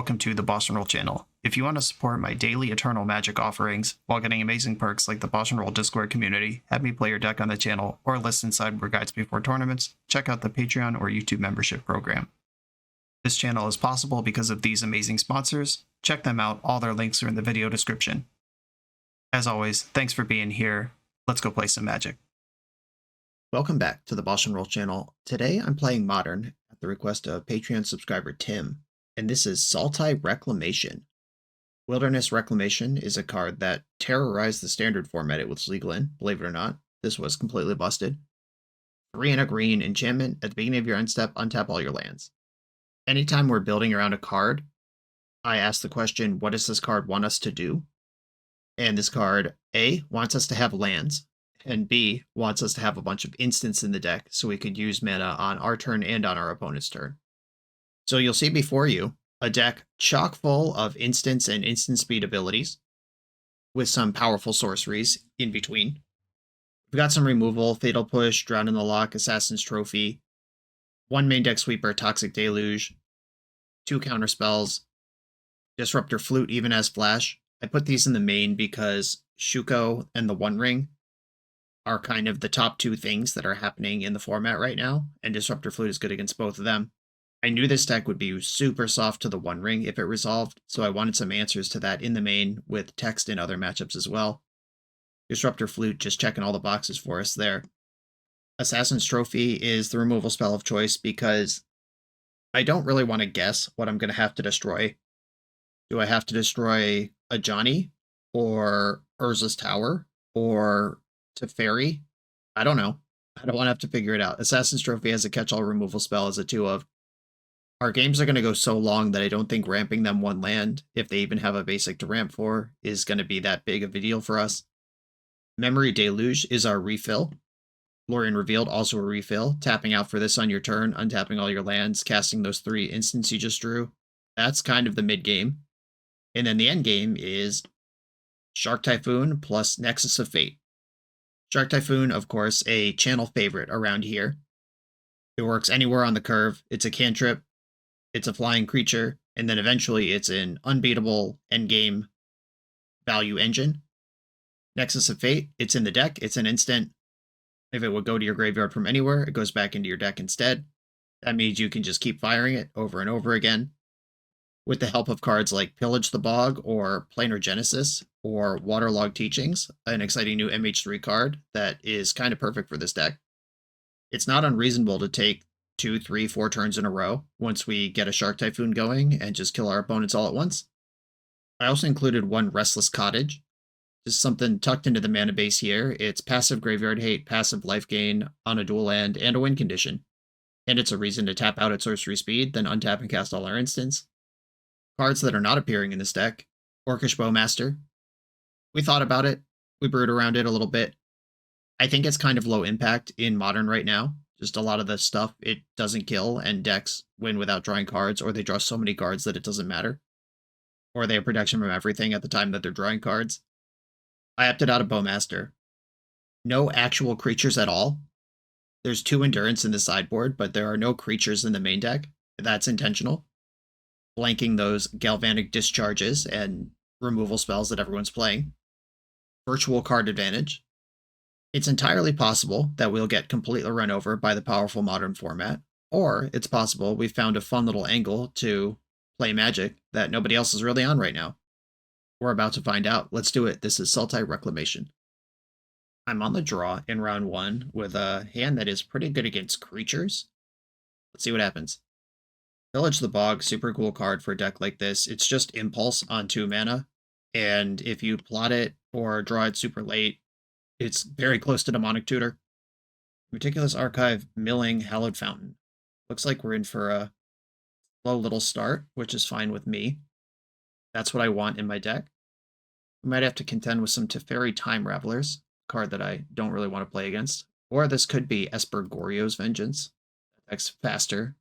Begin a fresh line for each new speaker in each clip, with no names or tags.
welcome to the BoshNRoll channel. If you want to support my daily Eternal Magic offerings while getting amazing perks like the BoshNRoll Discord community, have me play your deck on the channel, or listen sideboard guides before tournaments, check out the Patreon or YouTube membership program. This channel is possible because of these amazing sponsors. Check them out, all their links are in the video description. As always, thanks for being here. Let's go play some Magic.
Welcome back to the BoshNRoll channel. Today I'm playing Modern at the request of Patreon subscriber Tim, and this is Sultai Reclamation. Wilderness Reclamation is a card that terrorized the standard format it was legal in, believe it or not. This was completely busted. 3 and a green enchantment. At the beginning of your end step, untap all your lands. Anytime we're building around a card, I ask the question, what does this card want us to do? And this card, A, wants us to have lands, and B, wants us to have a bunch of instants in the deck so we could use mana on our turn and on our opponent's turn. So you'll see before you a deck chock full of instants and instant speed abilities with some powerful sorceries in between. We've got some removal, Fatal Push, Drown in the Lock, Assassin's Trophy, 1 main deck sweeper, Toxic Deluge, 2 counter spells, Disruptor Flute even has Flash. I put these in the main because Shuko and the One Ring are kind of the top 2 things that are happening in the format right now, and Disruptor Flute is good against both of them. I knew this deck would be super soft to the One Ring if it resolved, so I wanted some answers to that in the main with text in other matchups as well. Disruptor Flute just checking all the boxes for us there. Assassin's Trophy is the removal spell of choice because I don't really want to guess what I'm going to have to destroy. Do I have to destroy a Johnny or Urza's Tower or Teferi? I don't know. I don't want to have to figure it out. Assassin's Trophy has a catch-all removal spell as a 2 of. Our games are going to go so long that I don't think ramping them 1 land, if they even have a basic to ramp for, is going to be that big of a deal for us. Memory Deluge is our refill. Lorien Revealed, also a refill. Tapping out for this on your turn, untapping all your lands, casting those 3 instants you just drew. That's kind of the mid-game. And then the end game is Shark Typhoon plus Nexus of Fate. Shark Typhoon, of course, a channel favorite around here. It works anywhere on the curve. It's a cantrip. It's a flying creature, and then eventually it's an unbeatable endgame value engine. Nexus of Fate, it's in the deck, it's an instant. If it would go to your graveyard from anywhere, it goes back into your deck instead. That means you can just keep firing it over and over again. With the help of cards like Pillage the Bog or Planar Genesis or Waterlogged Teachings, an exciting new MH3 card that is kind of perfect for this deck. It's not unreasonable to take 2, 3, 4 turns in a row once we get a Shark Typhoon going and just kill our opponents all at once. I also included 1 Restless Cottage. Just something tucked into the mana base here. It's passive graveyard hate, passive life gain on a dual land, and a win condition. And it's a reason to tap out at sorcery speed, then untap and cast all our instants. Cards that are not appearing in this deck. Orcish Bowmaster. We thought about it. We brewed around it a little bit. I think it's kind of low impact in Modern right now. Just a lot of the stuff it doesn't kill, and decks win without drawing cards, or they draw so many cards that it doesn't matter. Or they have protection from everything at the time that they're drawing cards. I opted out of Bowmaster. No actual creatures at all. There's 2 Endurance in the sideboard, but there are no creatures in the main deck. That's intentional. Blanking those Galvanic Discharges and removal spells that everyone's playing. Virtual card advantage. It's entirely possible that we'll get completely run over by the powerful Modern format, or it's possible we found a fun little angle to play Magic that nobody else is really on right now. We're about to find out. Let's do it. This is Sultai Reclamation. I'm on the draw in round 1 with a hand that is pretty good against creatures. Let's see what happens. Pillage the Bog, super cool card for a deck like this. It's just Impulse on 2 mana, and if you plot it or draw it super late, it's very close to Demonic Tutor. Meticulous Archive, Milling, Hallowed Fountain. Looks like we're in for a slow little start, which is fine with me. That's what I want in my deck. We might have to contend with some Teferi Time Ravelers, a card that I don't really want to play against. Or this could be Esper Goryo's Vengeance. That deck's faster.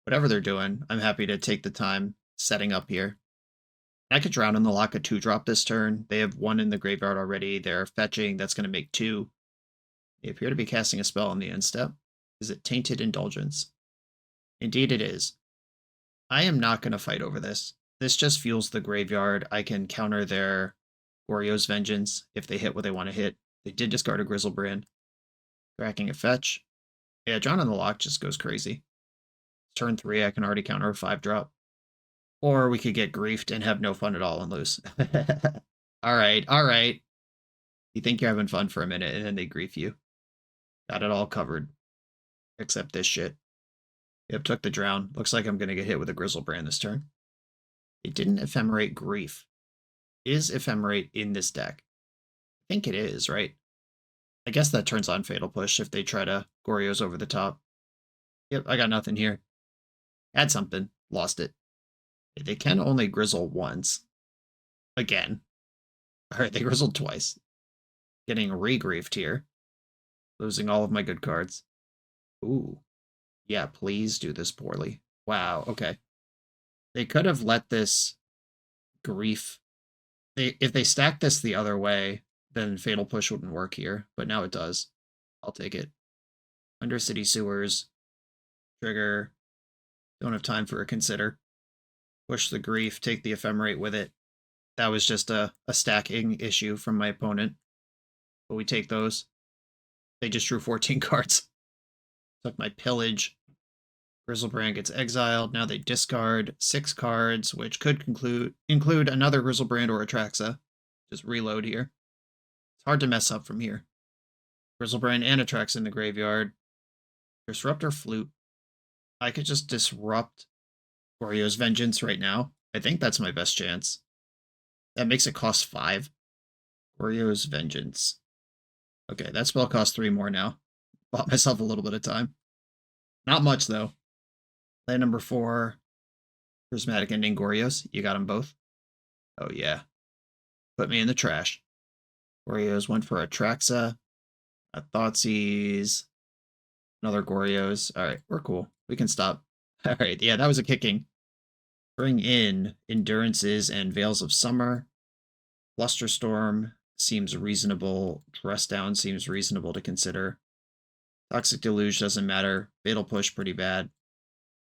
Whatever they're doing, I'm happy to take the time setting up here. I could Drown in the Lock a 2-drop this turn. They have 1 in the graveyard already. They're fetching. That's going to make 2. They appear to be casting a spell on the end step. Is it Tainted Indulgence? Indeed it is. I am not going to fight over this. This just fuels the graveyard. I can counter their Goryo's Vengeance if they hit what they want to hit. They did discard a Grizzlebrand. Cracking a fetch. Yeah, John on the Lock just goes crazy. Turn 3, I can already counter a 5-drop. Or we could get griefed and have no fun at all and lose. Alright, alright. You think you're having fun for a minute and then they grief you. Got it all covered. Except this shit. Yep, took the drown. Looks like I'm going to get hit with a Grizzlebrand this turn. It didn't ephemerate grief. Is ephemerate in this deck? I think it is, right? I guess that turns on Fatal Push if they try to Goryo's over the top. Yep, I got nothing here. Had something. Lost it. They can only Grizzle once. Again. Alright, they Grizzled twice. Getting re-griefed here. Losing all of my good cards. Ooh. Yeah, please do this poorly. Wow, okay. They could have let this grief... If they stack this the other way, then Fatal Push wouldn't work here, but now it does. I'll take it. Undercity Sewers. Trigger. Don't have time for a Consider. Push the grief, take the Ephemerate with it. That was just a stacking issue from my opponent. But we take those. They just drew 14 cards. Took my Pillage. Grizzlebrand gets exiled. Now they discard 6 cards, which could include another Grizzlebrand or Atraxa. Just reload here. It's hard to mess up from here. Grizzlebrand and Atraxa in the graveyard. Disruptor Flute. I could just disrupt Goryo's Vengeance right now. I think that's my best chance. That makes it cost 5. Goryo's Vengeance. Okay, that spell costs 3 more now. Bought myself a little bit of time. Not much, though. Land number 4. Prismatic Ending Goryo's. You got them both? Oh, yeah. Put me in the trash. Goryo's went for Atraxa. A Thoughtseize. Another Goryo's. Alright, we're cool. We can stop. Alright, yeah, that was a kicking. Bring in Endurances and Veils of Summer. Flusterstorm seems reasonable. Dress Down seems reasonable to consider. Toxic Deluge doesn't matter. Fatal Push pretty bad.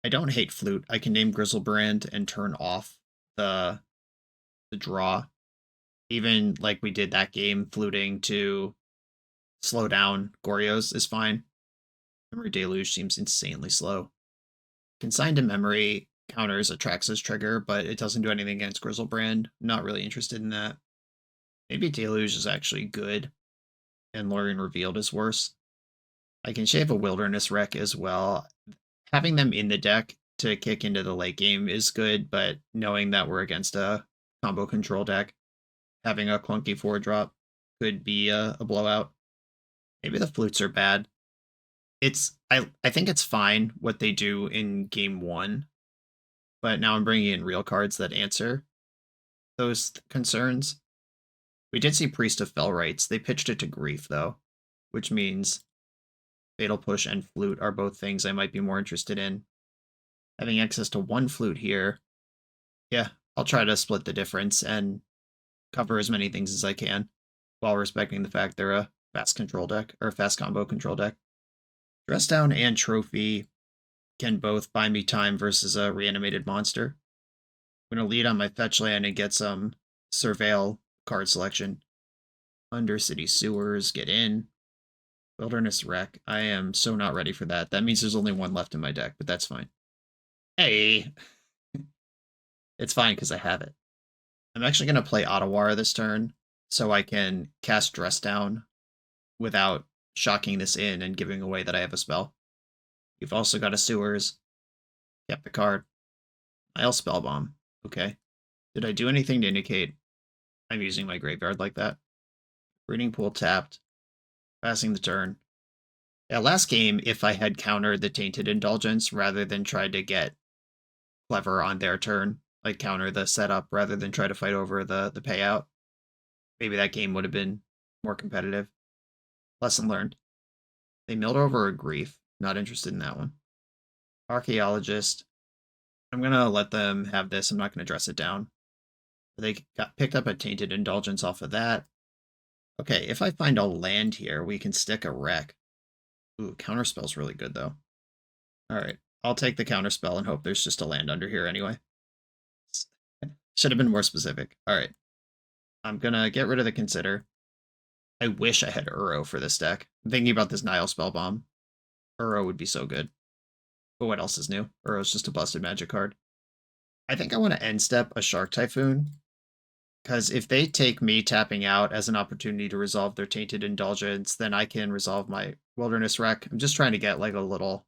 I don't hate Flute. I can name Grizzlebrand and turn off the draw. Even like we did that game, fluting to slow down Goryo's is fine. Memory Deluge seems insanely slow. Consigned to Memory counters Atraxa's trigger, but it doesn't do anything against Grizzlebrand. Not really interested in that. Maybe Deluge is actually good, and Lorien Revealed is worse. I can shave a Wilderness Wreck as well. Having them in the deck to kick into the late game is good, but knowing that we're against a combo control deck, having a clunky 4-drop could be a blowout. Maybe the Flutes are bad. I think it's fine what they do in game 1, but now I'm bringing in real cards that answer those concerns. We did see Priest of Fellrights. They pitched it to Grief, though, which means Fatal Push and Flute are both things I might be more interested in. Having access to 1 Flute here, yeah, I'll try to split the difference and cover as many things as I can, while respecting the fact they're a fast control deck, or a fast combo control deck. Dress Down and Trophy can both buy me time versus a reanimated monster. I'm going to lead on my fetch land and get some Surveil card selection. Undercity Sewers, get in. Wilderness Wreck. I am so not ready for that. That means there's only 1 left in my deck, but that's fine. Hey! It's fine because I have it. I'm actually going to play Ottawara this turn, so I can cast Dress Down without shocking this in and giving away that I have a spell. You've also got a Sewers. Kept the card. I'll Spellbomb. Okay. Did I do anything to indicate I'm using my graveyard like that? Breeding Pool tapped. Passing the turn. Yeah, last game, if I had countered the Tainted Indulgence rather than tried to get clever on their turn, like counter the setup rather than try to fight over the payout, maybe that game would have been more competitive. Lesson learned. They milled over a Grief. Not interested in that one. Archaeologist. I'm going to let them have this. I'm not going to dress it down. They got picked up a Tainted Indulgence off of that. Okay, if I find a land here, we can stick a wreck. Ooh, counterspell's really good, though. Alright, I'll take the counterspell and hope there's just a land under here anyway. Should have been more specific. All right. I'm going to get rid of the Consider. I wish I had Uro for this deck. I'm thinking about this Nile Spellbomb. Uro would be so good. But what else is new? Uro's just a busted magic card. I think I want to end step a Shark Typhoon. Because if they take me tapping out as an opportunity to resolve their Tainted Indulgence, then I can resolve my Wilderness Wreck. I'm just trying to get like a little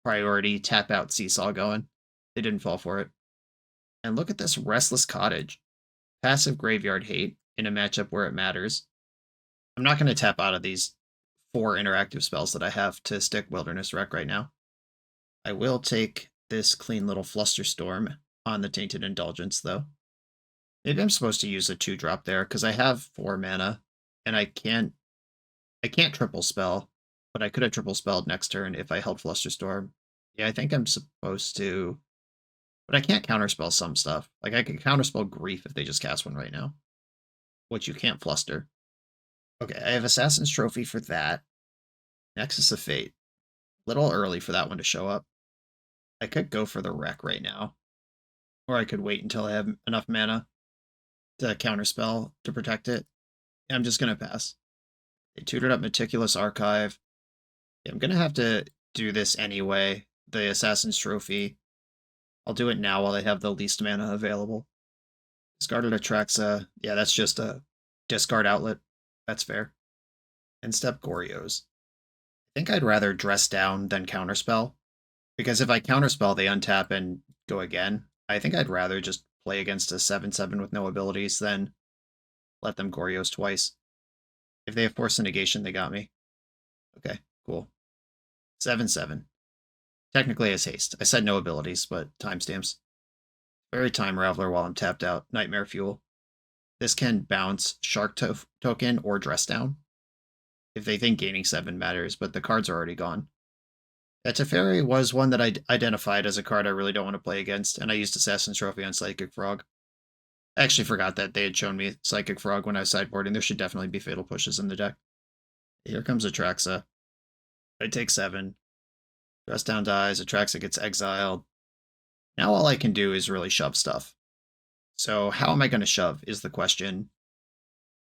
priority tap out seesaw going. They didn't fall for it. And look at this Restless Cottage. Passive Graveyard Hate in a matchup where it matters. I'm not going to tap out of these 4 interactive spells that I have to stick Wilderness Wreck right now. I will take this clean little Flusterstorm on the Tainted Indulgence, though. Maybe I'm supposed to use a 2-drop there, because I have 4 mana, and I can't triple spell, but I could have triple spelled next turn if I held Flusterstorm. Yeah, I think I'm supposed to, but I can't counterspell some stuff. Like, I could counterspell Grief if they just cast one right now, which you can't Fluster. Okay, I have Assassin's Trophy for that. Nexus of Fate. Little early for that one to show up. I could go for the Wreck right now, or I could wait until I have enough mana to counterspell to protect it. I'm just going to pass. They tutored up Meticulous Archive. Yeah, I'm going to have to do this anyway. The Assassin's Trophy. I'll do it now while I have the least mana available. Discarded Atraxa. Yeah, that's just a discard outlet. That's fair. And step Gorios. I think I'd rather dress down than counterspell. Because if I counterspell, they untap and go again. I think I'd rather just play against a 7/7 with no abilities than let them Gorios twice. If they have Force of Negation, they got me. Okay, cool. 7/7. Technically as haste. I said no abilities, but timestamps. Very Time Raveler while I'm tapped out. Nightmare Fuel. This can bounce Shark Token or Dress Down if they think gaining 7 matters, but the cards are already gone. Teferi was one that I identified as a card I really don't want to play against, and I used Assassin's Trophy on Psychic Frog. I actually forgot that they had shown me Psychic Frog when I was sideboarding. There should definitely be Fatal Pushes in the deck. Here comes Atraxa. I take 7. Dress Down dies, Atraxa gets exiled. Now all I can do is really shove stuff. So how am I going to shove is the question.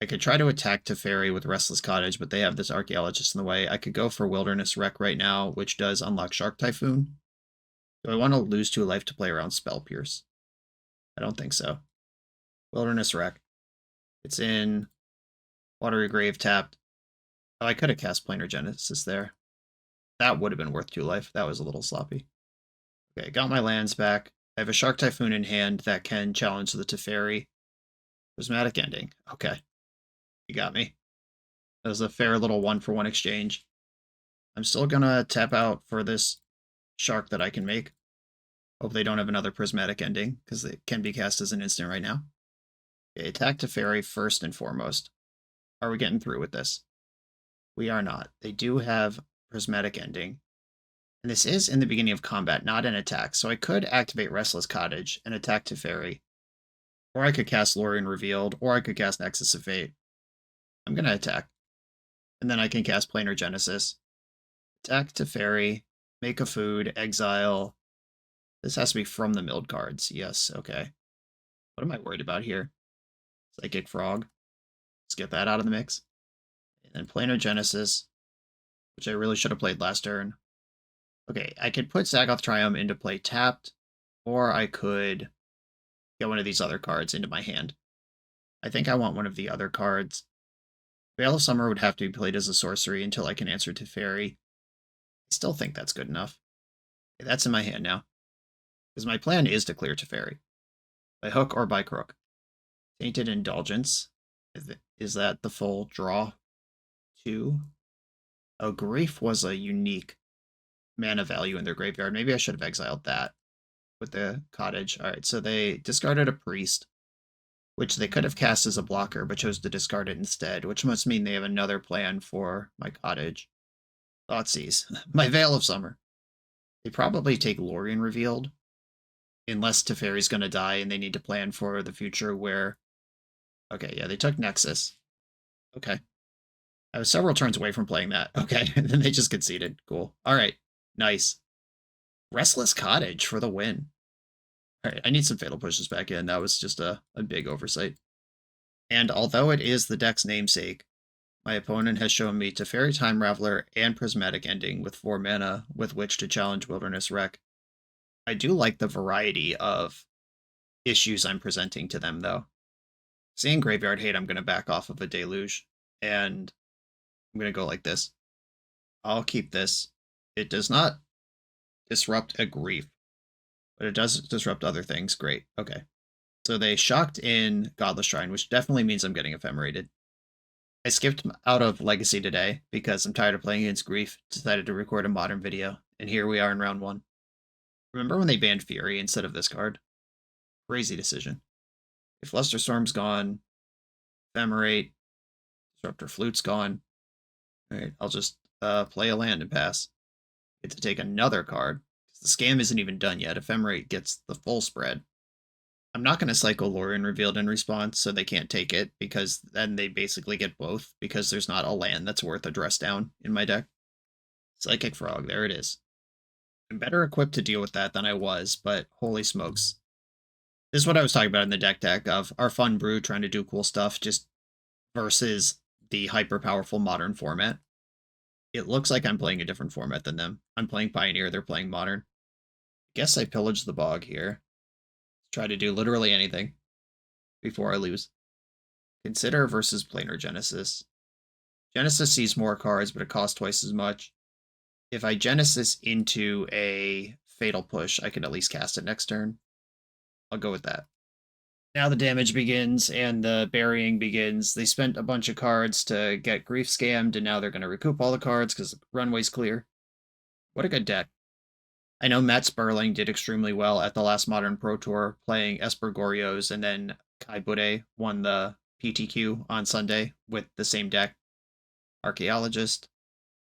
I could try to attack Teferi with Restless Cottage, but they have this Archaeologist in the way. I could go for Wilderness Wreck right now, which does unlock Shark Typhoon. Do I want to lose 2 life to play around Spell Pierce? I don't think so. Wilderness Wreck. It's in Watery Grave tapped. Oh, I could have cast Planar Genesis there. That would have been worth 2 life. That was a little sloppy. Okay, got my lands back. I have a Shark Typhoon in hand that can challenge the Teferi. Prismatic Ending. Okay. You got me. That was a fair little 1-for-1 exchange. I'm still gonna tap out for this Shark that I can make. Hope they don't have another Prismatic Ending, because it can be cast as an instant right now. Okay, attack Teferi first and foremost. Are we getting through with this? We are not. They do have Prismatic Ending. And this is in the beginning of combat, not an attack. So I could activate Restless Cottage and attack Teferi. Or I could cast Lorien Revealed, or I could cast Nexus of Fate. I'm going to attack. And then I can cast Planar Genesis. Attack Teferi, make a food, exile. This has to be from the milled cards. Yes, okay. What am I worried about here? Psychic Frog. Let's get that out of the mix. And then Planar Genesis, which I really should have played last turn. Okay, I could put Zagoth Triumph into play tapped, or I could get one of these other cards into my hand. I think I want one of the other cards. Veil of Summer would have to be played as a sorcery until I can answer Teferi. I still think that's good enough. Okay, that's in my hand now. Because my plan is to clear Teferi. By hook or by crook. Tainted Indulgence. Is that the full draw? 2. Oh, Grief was a unique mana value in their graveyard. Maybe I should have exiled that with the Cottage. Alright, so they discarded a Priest, which they could have cast as a blocker, but chose to discard it instead, which must mean they have another plan for my Cottage. Thoughtseize. My Veil of Summer. They probably take Lorien Revealed, unless Teferi's going to die and they need to plan for the future where... Okay, yeah, they took Nexus. Okay. I was several turns away from playing that. Okay, and then they just conceded. Cool. Alright, nice. Restless Cottage for the win. All right, I need some Fatal Pushes back in. That was just a big oversight. And although it is the deck's namesake, my opponent has shown me Teferi Time Raveler and Prismatic Ending with 4 mana with which to challenge Wilderness Wreck. I do like the variety of issues I'm presenting to them, though. Seeing Graveyard Hate, I'm going to back off of a Deluge, and I'm going to go like this. I'll keep this. It does not disrupt a Grief, but it does disrupt other things. Great. Okay. So they shocked in Godless Shrine, which definitely means I'm getting ephemerated. I skipped out of Legacy today because I'm tired of playing against Grief, decided to record a Modern video, and here we are in round 1. Remember when they banned Fury instead of this card? Crazy decision. If Luster Storm's gone, Ephemerate, Disruptor Flute's gone. Alright, I'll just play a land and pass. Get to take another card. The scam isn't even done yet. Ephemerate gets the full spread. I'm not going to cycle Lorien Revealed in response, so they can't take it, because then they basically get both, because there's not a land that's worth a dress down in my deck. Psychic Frog, there it is. I'm better equipped to deal with that than I was, but holy smokes. This is what I was talking about in the deck of our fun brew trying to do cool stuff, just versus the hyper-powerful Modern format. It looks like I'm playing a different format than them. I'm playing Pioneer, they're playing Modern. Guess I pillaged the bog here. Try to do literally anything before I lose. Consider versus Planar Genesis. Genesis sees more cards, but it costs twice as much. If I Genesis into a Fatal Push, I can at least cast it next turn. I'll go with that. Now the damage begins and the burying begins. They spent a bunch of cards to get Grief scammed, and now they're going to recoup all the cards because the runway's clear. What a good deck. I know Matt Sperling did extremely well at the last Modern Pro Tour playing Esper Gorios, and then Kai Bude won the PTQ on Sunday with the same deck. Archaeologist,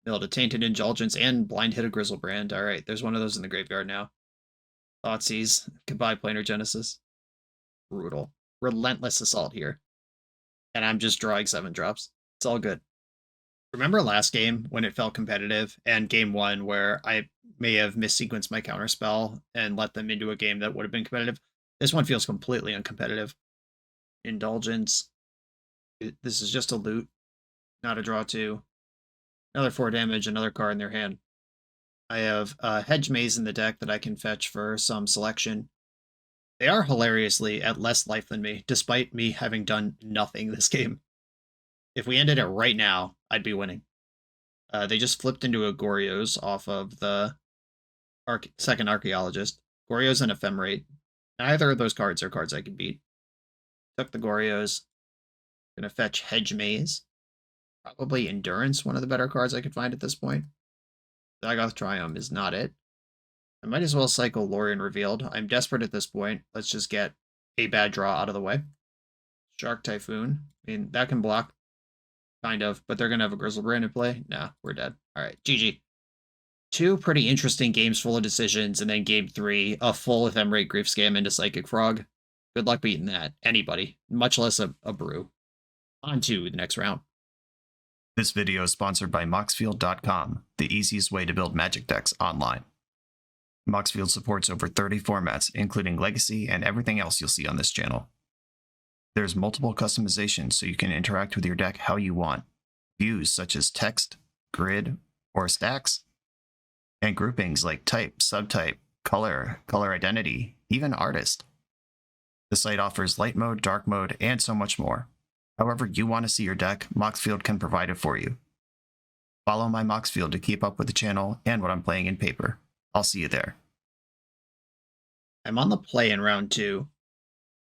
milled a Tainted Indulgence, and blind hit a Grizzlebrand. Alright, there's one of those in the graveyard now. Thoughtseize, goodbye Planar Genesis. Brutal. Relentless assault here. And I'm just drawing 7 drops. It's all good. Remember last game when it felt competitive, and game 1 where I may have missequenced my counterspell and let them into a game that would have been competitive? This one feels completely uncompetitive. Indulgence. This is just a loot, not a draw 2. Another 4 damage, another card in their hand. I have a Hedge Maze in the deck that I can fetch for some selection. They are hilariously at less life than me, despite me having done nothing this game. If we ended it right now, I'd be winning. They just flipped into a Gorios off of the second Archaeologist. Gorios and Ephemerate. Neither of those cards are cards I can beat. Took the Gorios. Gonna fetch Hedge Maze. Probably Endurance, one of the better cards I could find at this point. Dagoth Triumph is not it. I might as well cycle Lorien Revealed. I'm desperate at this point. Let's just get a bad draw out of the way. Shark Typhoon. I mean, that can block. Kind of, but they're going to have a Grizzlebrand in play? Nah, we're dead. All right, GG. 2 pretty interesting games full of decisions, and then game 3, a full Ephemerate Grief Scam into Psychic Frog. Good luck beating that. Anybody, much less a brew. On to the next round.
This video is sponsored by Moxfield.com, the easiest way to build Magic decks online. Moxfield supports over 30 formats, including Legacy and everything else you'll see on this channel. There's multiple customizations so you can interact with your deck how you want. Views such as text, grid, or stacks. And groupings like type, subtype, color, color identity, even artist. The site offers light mode, dark mode, and so much more. However you want to see your deck, Moxfield can provide it for you. Follow my Moxfield to keep up with the channel and what I'm playing in paper. I'll see you there.
I'm on the play in round 2.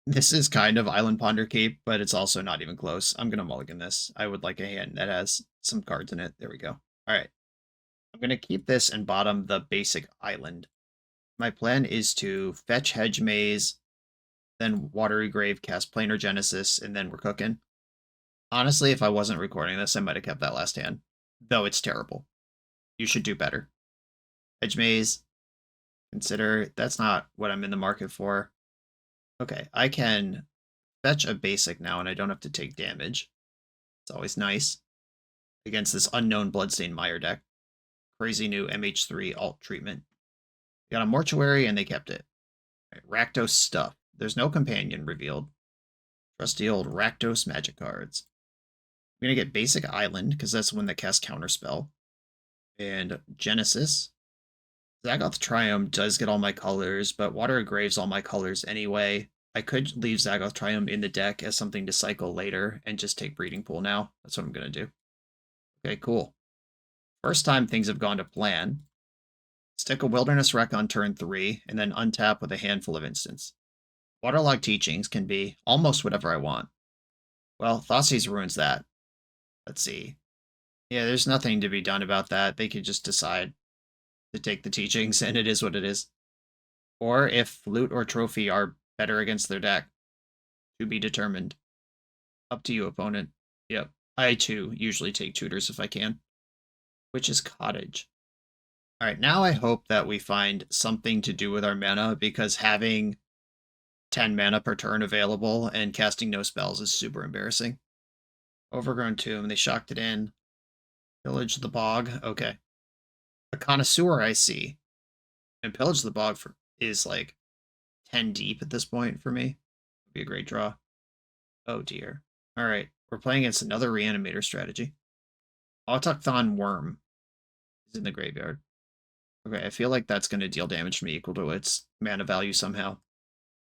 This is kind of Island Ponder Cape, but it's also not even close. I'm going to mulligan this. I would like a hand that has some cards in it. There we go. All right. I'm going to keep this and bottom the basic island. My plan is to fetch Hedge Maze, then Watery Grave, cast Planar Genesis, and then we're cooking. Honestly, if I wasn't recording this, I might have kept that last hand, though it's terrible. You should do better. Hedge Maze. Consider that's not what I'm in the market for. Okay, I can fetch a basic now, and I don't have to take damage. It's always nice. Against this unknown Bloodstained Mire deck. Crazy new MH3 alt treatment. Got a Mortuary, and they kept it. Right, Rakdos stuff. There's no companion revealed. Trusty old Rakdos magic cards. I'm going to get Basic Island, because that's the one that casts Counterspell. And Genesis. Zagoth Triumph does get all my colors, but Water of Graves all my colors anyway. I could leave Zagoth Triumph in the deck as something to cycle later and just take Breeding Pool now. That's what I'm going to do. Okay, cool. First time things have gone to plan. Stick a Wilderness Wreck on turn 3, and then untap with a handful of instants. Waterlogged Teachings can be almost whatever I want. Well, Thoughtseize ruins that. Let's see. Yeah, there's nothing to be done about that. They could just decide to take the Teachings, and it is what it is. Or if Flute or Trophy are better against their deck. To be determined. Up to you, opponent. Yep. I, too, usually take tutors if I can. Which is Cottage. Alright, now I hope that we find something to do with our mana, because having 10 mana per turn available and casting no spells is super embarrassing. Overgrown Tomb, they shocked it in. Pillage the Bog, okay. A Connoisseur I see. And Pillage the Bog is like 10 deep at this point for me. Would be a great draw. Oh dear. Alright, we're playing against another Reanimator strategy. Autochthon Worm is in the graveyard. Okay, I feel like that's going to deal damage to me equal to its mana value somehow.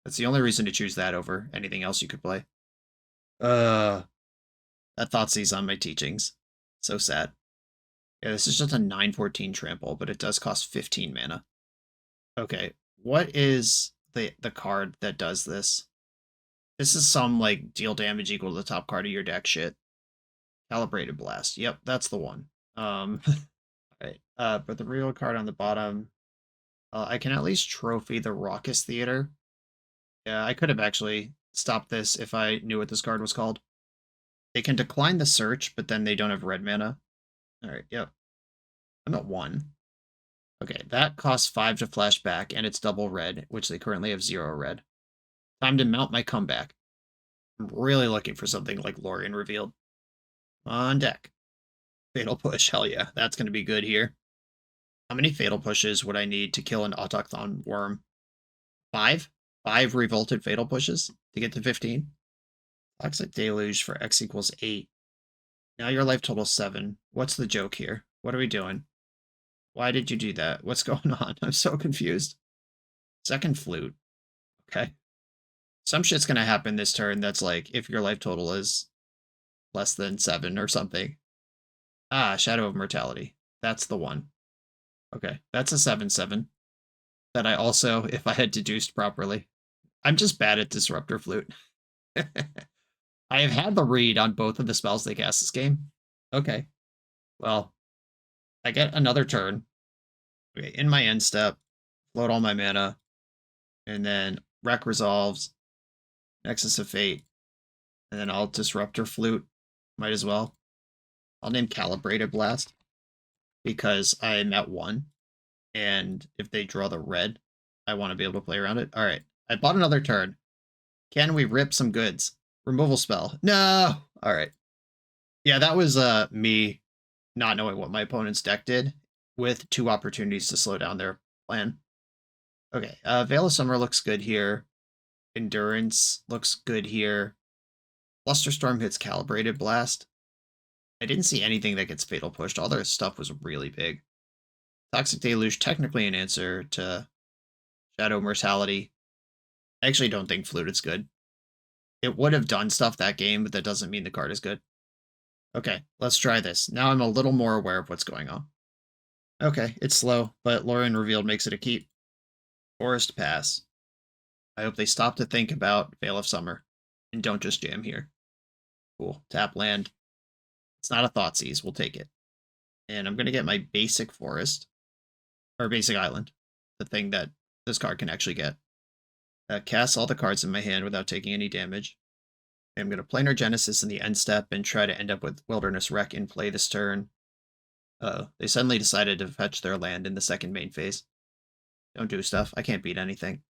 That's the only reason to choose that over anything else you could play. That Thoughtseize on my Teachings. So sad. Yeah, this is just a 9/14 trample, but it does cost 15 mana. Okay, what is the card that does this? This is some, like, deal damage equal to the top card of your deck shit. Calibrated Blast. Yep, that's the one. Alright, but the real card on the bottom, I can at least trophy the Raucous Theater. Yeah, I could have actually stopped this if I knew what this card was called. They can decline the search, but then they don't have red mana. Alright, yep. I'm at 1. Okay, that costs 5 to flash back, and it's double red, which they currently have 0 red. Time to mount my comeback. I'm really looking for something like Lorien Revealed. On deck. Fatal Push, hell yeah, that's going to be good here. How many Fatal Pushes would I need to kill an Autochthon Worm? 5? 5 Revolted Fatal Pushes to get to 15? Toxic Deluge for X equals 8. Now your life total 7. What's the joke here? What are we doing? Why did you do that? What's going on? I'm so confused. Second Flute. Okay. Some shit's going to happen this turn that's like, if your life total is less than 7 or something. Ah, Shadow of Mortality. That's the one. Okay, that's a 7/7. That I also, if I had deduced properly. I'm just bad at Disruptor Flute. I have had the read on both of the spells they cast this game. Okay. Well, I get another turn. Okay, in my end step, float all my mana, and then Wreck resolves, Nexus of Fate, and then I'll Disruptor Flute. Might as well. I'll name Calibrated Blast, because I'm at 1, and if they draw the red, I want to be able to play around it. Alright, I bought another turn. Can we rip some goods? Removal spell. No! Alright. Yeah, that was me not knowing what my opponent's deck did, with 2 opportunities to slow down their plan. Okay, Veil of Summer looks good here. Endurance looks good here. Flusterstorm hits Calibrated Blast. I didn't see anything that gets Fatal Pushed. All their stuff was really big. Toxic Deluge, technically an answer to Shadow Mortality. I actually don't think Flute is good. It would have done stuff that game, but that doesn't mean the card is good. Okay, let's try this. Now I'm a little more aware of what's going on. Okay, it's slow, but Lorien Revealed makes it a keep. Forest Pass. I hope they stop to think about Veil of Summer, and don't just jam here. Cool. Tap land. It's not a Thoughtseize, we'll take it. And I'm going to get my basic forest, or basic island, the thing that this card can actually get. Cast all the cards in my hand without taking any damage. I'm going to Planar Genesis in the end step and try to end up with Wilderness Wreck in play this turn. They suddenly decided to fetch their land in the second main phase. Don't do stuff. I can't beat anything.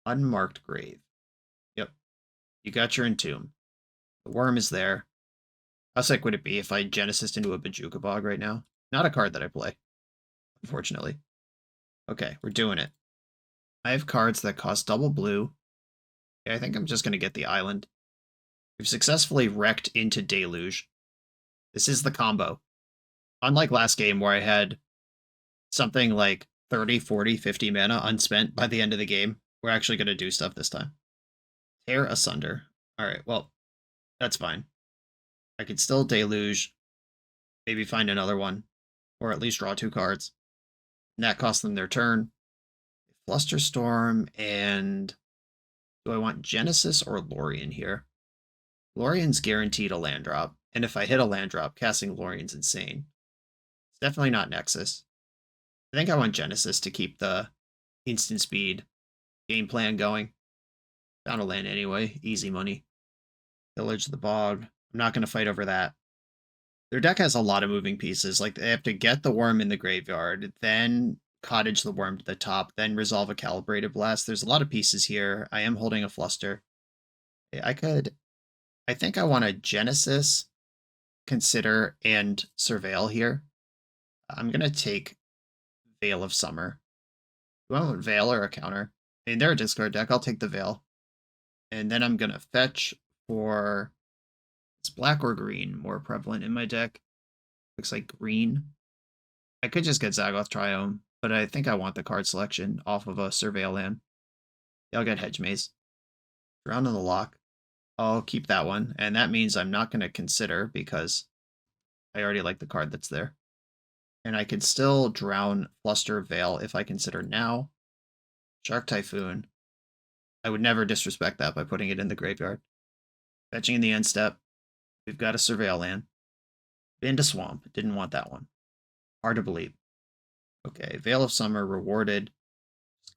Unmarked Grave. Yep. You got your Entomb. The worm is there. How sick would it be if I Genesised into a Bajuka Bog right now? Not a card that I play, unfortunately. Okay, we're doing it. I have cards that cost double blue. Yeah, I think I'm just going to get the island. We've successfully wrecked into Deluge. This is the combo. Unlike last game where I had something like 30, 40, 50 mana unspent by the end of the game, we're actually going to do stuff this time. Tear Asunder. Alright, well, that's fine. I could still Deluge, maybe find another one, or at least draw 2 cards. And that costs them their turn. Flusterstorm, and do I want Genesis or Lorien here? Lorien's guaranteed a land drop, and if I hit a land drop, casting Lorien's insane. It's definitely not Nexus. I think I want Genesis to keep the instant speed game plan going. Found a land anyway, easy money. Pillage the Bog. I'm not going to fight over that. Their deck has a lot of moving pieces. Like, they have to get the worm in the graveyard, then cottage the worm to the top, then resolve a Calibrated Blast. There's a lot of pieces here. I am holding a Fluster. I think I want a Genesis, Consider, and Surveil here. I'm going to take Veil of Summer. Do I want Veil or a counter? I mean, they're a discard deck. I'll take the Veil. And then I'm going to fetch for... Is black or green more prevalent in my deck? Looks like green. I could just get Zagoth Triome, but I think I want the card selection off of a Surveil land. Yeah, I'll get Hedge Maze. Drown in the Lock. I'll keep that one, and that means I'm not going to consider because I already like the card that's there. And I could still drown Fluster Veil if I consider now. Shark Typhoon. I would never disrespect that by putting it in the graveyard. Fetching in the end step. We've got a Surveil land. Been to Swamp. Didn't want that one. Hard to believe. Okay, Veil of Summer rewarded.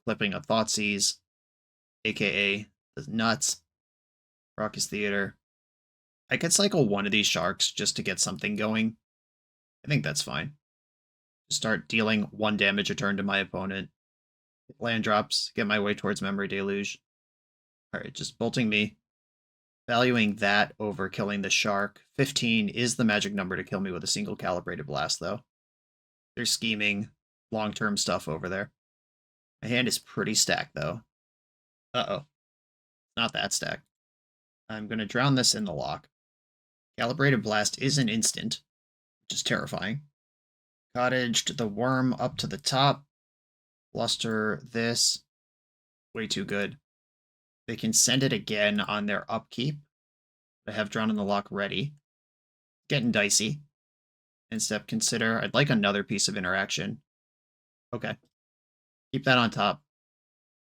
Clipping a Thoughtseize, aka the Nuts. Raucous Theater. I could cycle one of these sharks just to get something going. I think that's fine. Start dealing 1 damage a turn to my opponent. Land drops, get my way towards Memory Deluge. Alright, just bolting me. Valuing that over killing the shark. 15 is the magic number to kill me with a single Calibrated Blast, though. They're scheming long-term stuff over there. My hand is pretty stacked, though. Uh-oh. Not that stacked. I'm going to drown this in the lock. Calibrated Blast is an instant, which is terrifying. Cottaged the worm up to the top. Fluster this. Way too good. They can send it again on their upkeep. I have drawn in the lock ready. Getting dicey. End step, consider. I'd like another piece of interaction. Okay. Keep that on top.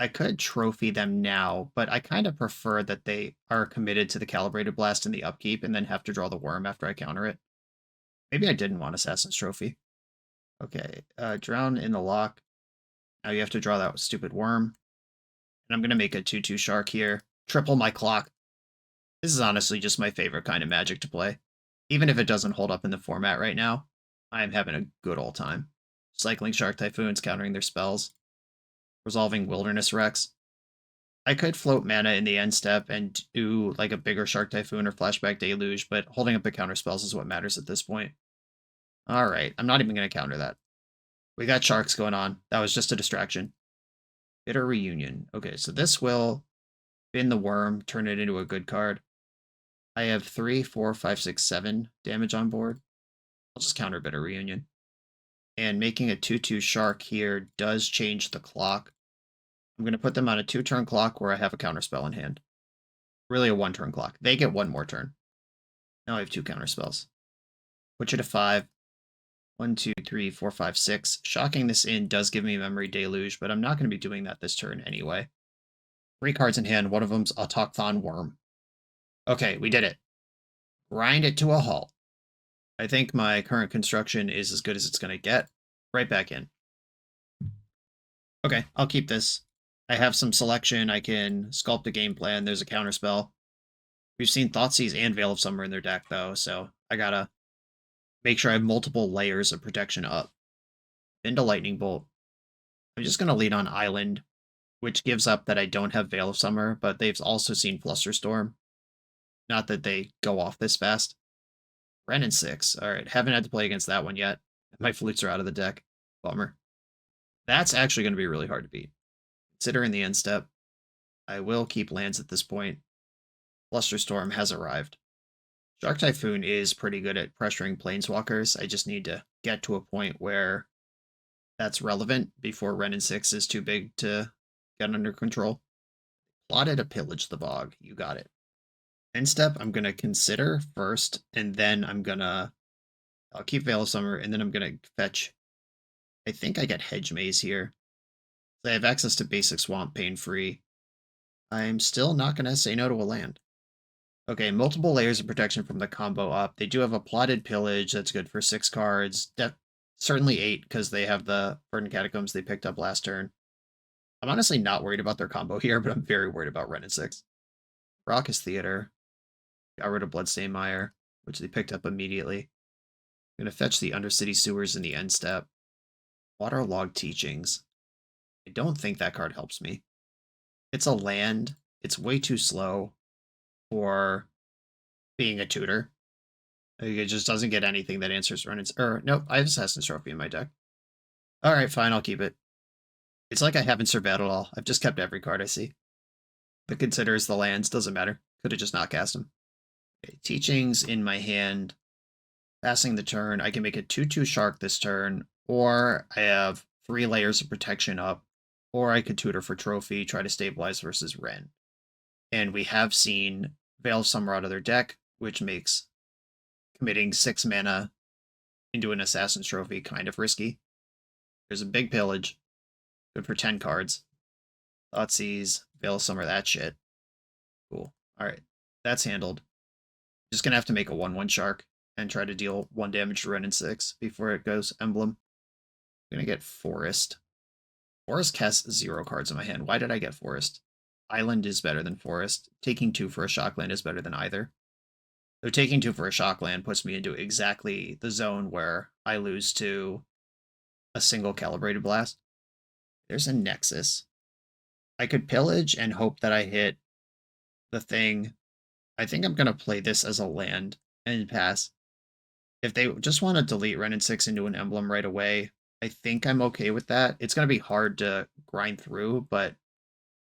I could trophy them now, but I kind of prefer that they are committed to the Calibrated Blast in the upkeep and then have to draw the worm after I counter it. Maybe I didn't want Assassin's Trophy. Okay, drown in the lock. Now you have to draw that stupid worm. And I'm going to make a 2/2 shark here. Triple my clock. This is honestly just my favorite kind of Magic to play. Even if it doesn't hold up in the format right now, I am having a good old time. Cycling Shark Typhoons, countering their spells. Resolving Wilderness Rex. I could float mana in the end step and do like a bigger Shark Typhoon or Flashback Deluge, but holding up the counter spells is what matters at this point. Alright, I'm not even going to counter that. We got sharks going on. That was just a distraction. Bitter Reunion. Okay, so this will bin the worm, turn it into a good card. I have 3, 4, 5, 6, 7 damage on board. I'll just counter Bitter Reunion. And making a 2/2 shark here does change the clock. I'm going to put them on a 2-turn clock where I have a counterspell in hand. Really a 1-turn clock. They get 1 more turn. Now I have 2 counterspells. Put you to 5. 1, 2, 3, 4, 5, 6. Shocking this in does give me Memory Deluge, but I'm not going to be doing that this turn anyway. 3 cards in hand. One of them's Autochthon Worm. Okay, we did it. Grind it to a halt. I think my current construction is as good as it's going to get. Right back in. Okay, I'll keep this. I have some selection. I can sculpt a game plan. There's a counterspell. We've seen Thoughtseize and Veil of Summer in their deck, though, so I gotta make sure I have multiple layers of protection up. Into Lightning Bolt. I'm just going to lead on Island, which gives up that I don't have Veil of Summer, but they've also seen Flusterstorm. Not that they go off this fast. Wrenn and 6. Alright, haven't had to play against that one yet. My flutes are out of the deck. Bummer. That's actually going to be really hard to beat. Considering the end step, I will keep lands at this point. Flusterstorm has arrived. Shark Typhoon is pretty good at pressuring planeswalkers. I just need to get to a point where that's relevant before Wrenn and 6 is too big to get under control. Plotted a Pillage the Bog. You got it. End step, I'm going to consider first, and then I'll keep Veil of Summer, and then I'm going to fetch. I think I get Hedge Maze here. I have access to basic Swamp pain-free. I'm still not going to say no to a land. Okay, multiple layers of protection from the combo up. They do have a Plotted Pillage that's good for 6 cards. Certainly 8, because they have the Verdant Catacombs they picked up last turn. I'm honestly not worried about their combo here, but I'm very worried about Wrenn and 6. Raucous Theater. Got rid of Bloodstained Mire, which they picked up immediately. I'm going to fetch the Undercity Sewers in the end step. Waterlogged Teachings. I don't think that card helps me. It's a land. It's way too slow for being a tutor. It just doesn't get anything that answers Wrenn and... nope, I have Assassin's Trophy in my deck. Alright, fine, I'll keep it. It's like I haven't surveyed at all. I've just kept every card I see. That considers the lands, doesn't matter. Could have just not cast them. Okay, Teachings in my hand. Passing the turn, I can make a 2/2 Shark this turn, or I have 3 layers of protection up, or I could tutor for trophy, try to stabilize versus Wrenn. And we have seen Veil of Summer out of their deck, which makes committing 6 mana into an Assassin's Trophy kind of risky. There's a big Pillage, good for 10 cards. Thoughtseize, Veil of Summer, that shit. Cool. Alright, that's handled. Just gonna have to make a 1/1 Shark and try to deal 1 damage to Wrenn and 6 before it goes Emblem. I'm gonna get Forest. Forest casts 0 cards in my hand. Why did I get Forest? Island is better than Forest. Taking 2 for a Shockland is better than either. So taking 2 for a Shockland puts me into exactly the zone where I lose to a single Calibrated Blast. There's a Nexus. I could Pillage and hope that I hit the thing. I think I'm going to play this as a land and pass. If they just want to delete Wrenn and 6 into an Emblem right away, I think I'm okay with that. It's going to be hard to grind through, but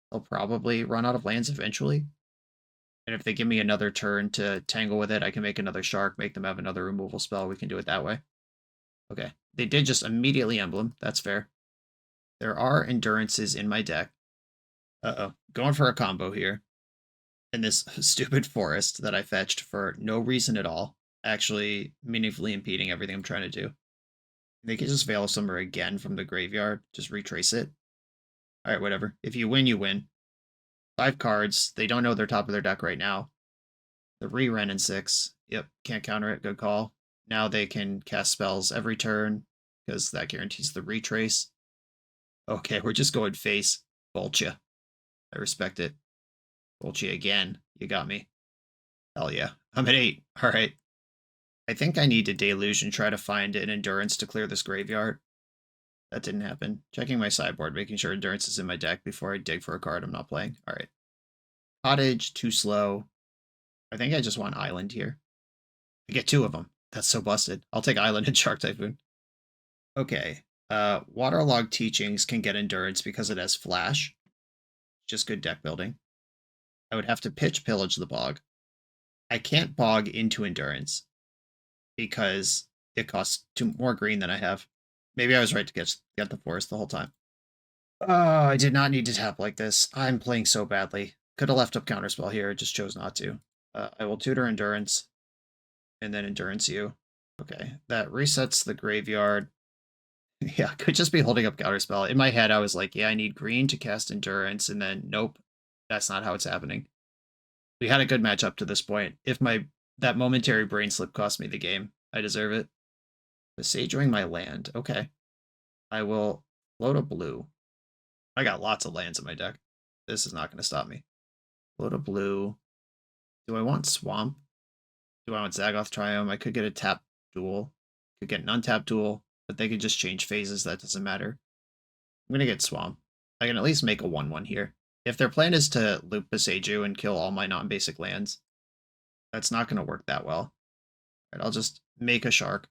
they'll probably run out of lands eventually. And if they give me another turn to tangle with it, I can make another Shark, make them have another removal spell. We can do it that way. Okay. They did just immediately Emblem. That's fair. There are Endurances in my deck. Uh-oh. Going for a combo here. And this stupid Forest that I fetched for no reason at all, actually meaningfully impeding everything I'm trying to do. They can just Veil of Summer again from the graveyard. Just retrace it. Alright, whatever. If you win, you win. 5 cards. They don't know they're top of their deck right now. The Wrenn and 6. Yep, can't counter it. Good call. Now they can cast spells every turn, because that guarantees the retrace. Okay, we're just going face. Bolcha. I respect it. Bolcha again. You got me. Hell yeah. I'm at 8. Alright. I think I need to Deluge and try to find an Endurance to clear this graveyard. That didn't happen. Checking my sideboard, making sure Endurance is in my deck before I dig for a card I'm not playing. Alright. Cottage, too slow. I think I just want Island here. I get 2 of them. That's so busted. I'll take Island and Shark Typhoon. Okay. Waterlogged Teachings can get Endurance because it has Flash. Just good deck building. I would have to pitch Pillage the Bog. I can't Bog into Endurance because it costs 2 more green than I have. Maybe I was right to get the Forest the whole time. Oh, I did not need to tap like this. I'm playing so badly. Could have left up Counterspell here, just chose not to. I will tutor Endurance, and then Endurance you. Okay, that resets the graveyard. Yeah, could just be holding up Counterspell. In my head, I was like, yeah, I need green to cast Endurance, and then nope, that's not how it's happening. We had a good match up to this point. If that momentary brain slip cost me the game, I deserve it. Besagering my land. Okay. I will float a blue. I got lots of lands in my deck. This is not going to stop me. Float a blue. Do I want Swamp? Do I want Zagoth Triome? I could get a tap duel. Could get an untap duel, but they could just change phases. That doesn't matter. I'm going to get Swamp. I can at least make a 1/1 here. If their plan is to loop Beseiju and kill all my non-basic lands, that's not going to work that well. Right, I'll just make a Shark.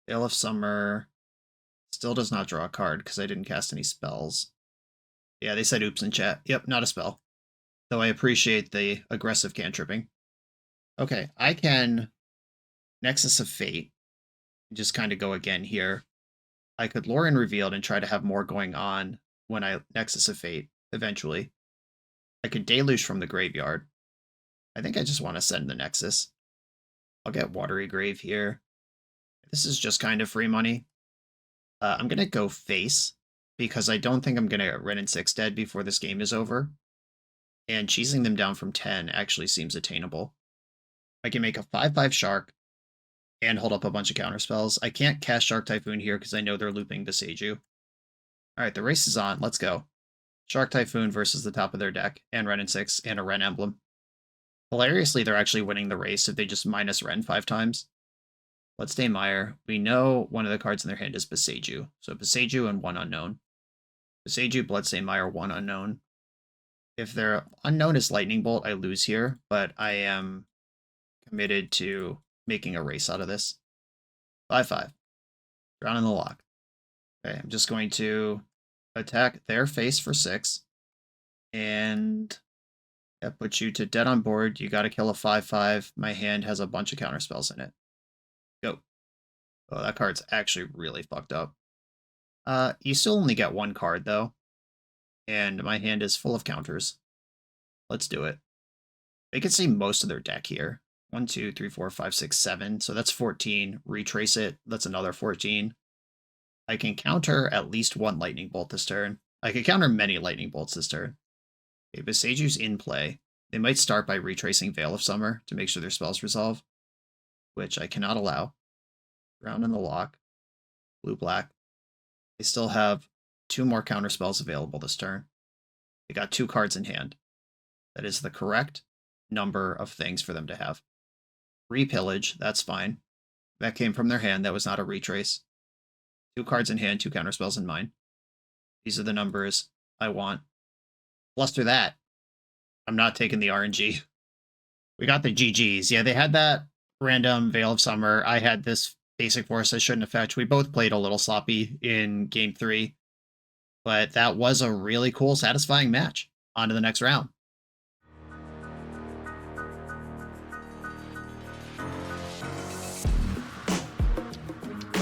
Veil of Summer. Still does not draw a card because I didn't cast any spells. Yeah, they said oops in chat. Yep, not a spell. Though I appreciate the aggressive cantripping. Okay, I can Nexus of Fate. Just kind of go again here. I could Lore in Revealed and try to have more going on when I Nexus of Fate eventually. I could Deluge from the graveyard. I think I just want to send the Nexus. I'll get Watery Grave here. This is just kind of free money. I'm going to go face because I don't think I'm going to get Ren and 6 dead before this game is over. And cheesing them down from 10 actually seems attainable. I can make a 5/5 Shark and hold up a bunch of counterspells. I can't cast Shark Typhoon here because I know they're looping Beseiju. Alright, the race is on. Let's go. Shark Typhoon versus the top of their deck, and Ren and 6, and a Ren emblem. Hilariously, they're actually winning the race if they just minus Ren 5 times. Bloodstained Mire. We know one of the cards in their hand is Beseiju. So Beseiju and 1 unknown. Beseiju, Bloodstained Mire, 1 unknown. If their unknown is Lightning Bolt, I lose here, but I am committed to making a race out of this. 5/5. Drown in the lock. Okay, I'm just going to attack their face for 6. And that puts you to dead on board. You got to kill a 5/5. My hand has a bunch of counterspells in it. Go. Oh, that card's actually really fucked up. You still only get 1 card, though. And my hand is full of counters. Let's do it. They can see most of their deck here. 1, 2, 3, 4, 5, 6, 7. So that's 14. Retrace it. That's another 14. I can counter at least 1 Lightning Bolt this turn. I can counter many Lightning Bolts this turn. Okay, Beseiju's in play. They might start by retracing Veil of Summer to make sure their spells resolve, which I cannot allow. Drown in the lock. Blue-black. They still have 2 more counter spells available this turn. They got 2 cards in hand. That is the correct number of things for them to have. Repillage, that's fine. That came from their hand. That was not a retrace. 2 cards in hand, 2 counterspells in mine. These are the numbers I want. Bluster that. I'm not taking the RNG. We got the GGs. Yeah, they had that random Veil of Summer. I had this basic force I shouldn't have fetched. We both played a little sloppy in game 3. But that was a really cool, satisfying match. On to the next round.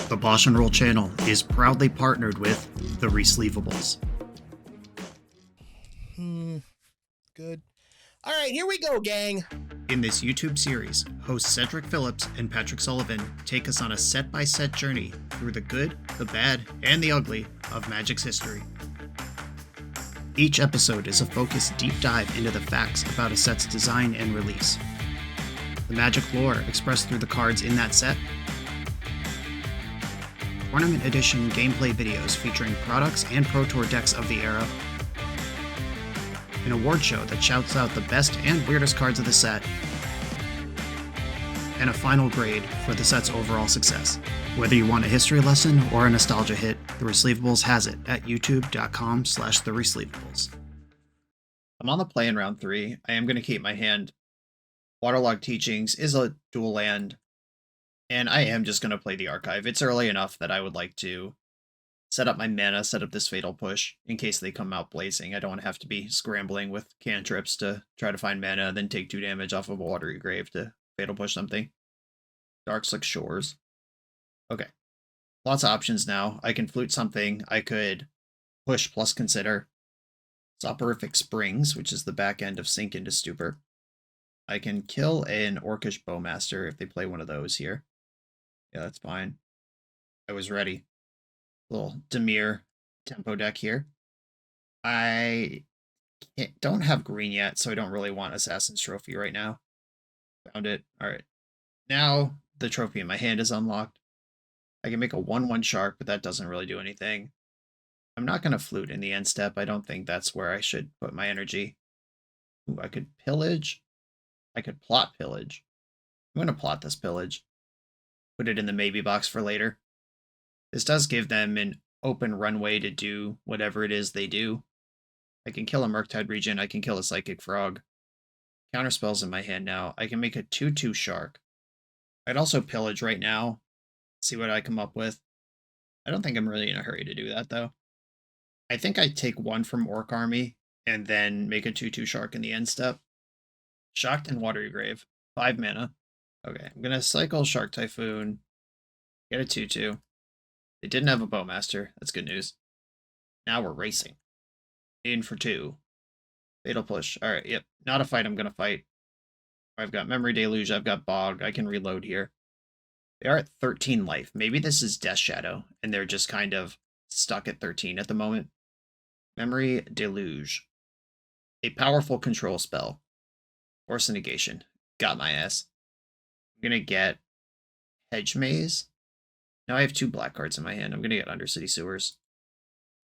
The BoshNRoll channel is proudly partnered with the Resleevables.
Good. All right, here we go, gang.
In this YouTube series, hosts Cedric Phillips and Patrick Sullivan take us on a set-by-set journey through the good, the bad, and the ugly of Magic's history. Each episode is a focused deep dive into the facts about a set's design and release, the Magic lore expressed through the cards in that set, Tournament Edition gameplay videos featuring products and Pro Tour decks of the era, an award show that shouts out the best and weirdest cards of the set, and a final grade for the set's overall success. Whether you want a history lesson or a nostalgia hit, The Resleevables has it at youtube.com/theresleevables. I'm on the play in round 3. I am going to keep my hand. Waterlogged Teachings is a dual land, and I am just going to play the Archive. It's early enough that I would like to set up my mana, set up this Fatal Push, in case they come out blazing. I don't want to have to be scrambling with cantrips to try to find mana, then take 2 damage off of a Watery Grave to Fatal Push something. Darkslick Shores. Okay. Lots of options now. I can flute something. I could push plus consider. Soporific Springs, which is the back end of Sink into Stupor. I can kill an Orcish Bowmaster if they play one of those here. Yeah, that's fine. I was ready. Little Dimir tempo deck here. I don't have green yet, so I don't really want Assassin's Trophy right now. Found it. Alright. Now the trophy in my hand is unlocked. I can make a 1/1 Shark, but that doesn't really do anything. I'm not going to flute in the end step. I don't think that's where I should put my energy. Ooh, I could pillage. I could plot pillage. I'm going to plot this pillage. Put it in the maybe box for later. This does give them an open runway to do whatever it is they do. I can kill a Murktide Regent. I can kill a Psychic Frog. Counterspells in my hand now. I can make a 2/2 Shark. I'd also pillage right now. See what I come up with. I don't think I'm really in a hurry to do that, though. I think I take one from Orc Army and then make a 2/2 Shark in the end step. Shocked and Watery Grave. 5 mana. Okay, I'm going to cycle Shark Typhoon. Get a 2/2. They didn't have a Bowmaster. That's good news. Now we're racing. In for 2. Fatal Push. Alright, yep. Not a fight I'm going to fight. I've got Memory Deluge. I've got Bog. I can reload here. They are at 13 life. Maybe this is Death Shadow, and they're just kind of stuck at 13 at the moment. Memory Deluge. A powerful control spell. Force Negation. Got my ass. I'm going to get Hedge Maze. Now I have 2 black cards in my hand. I'm going to get Undercity Sewers.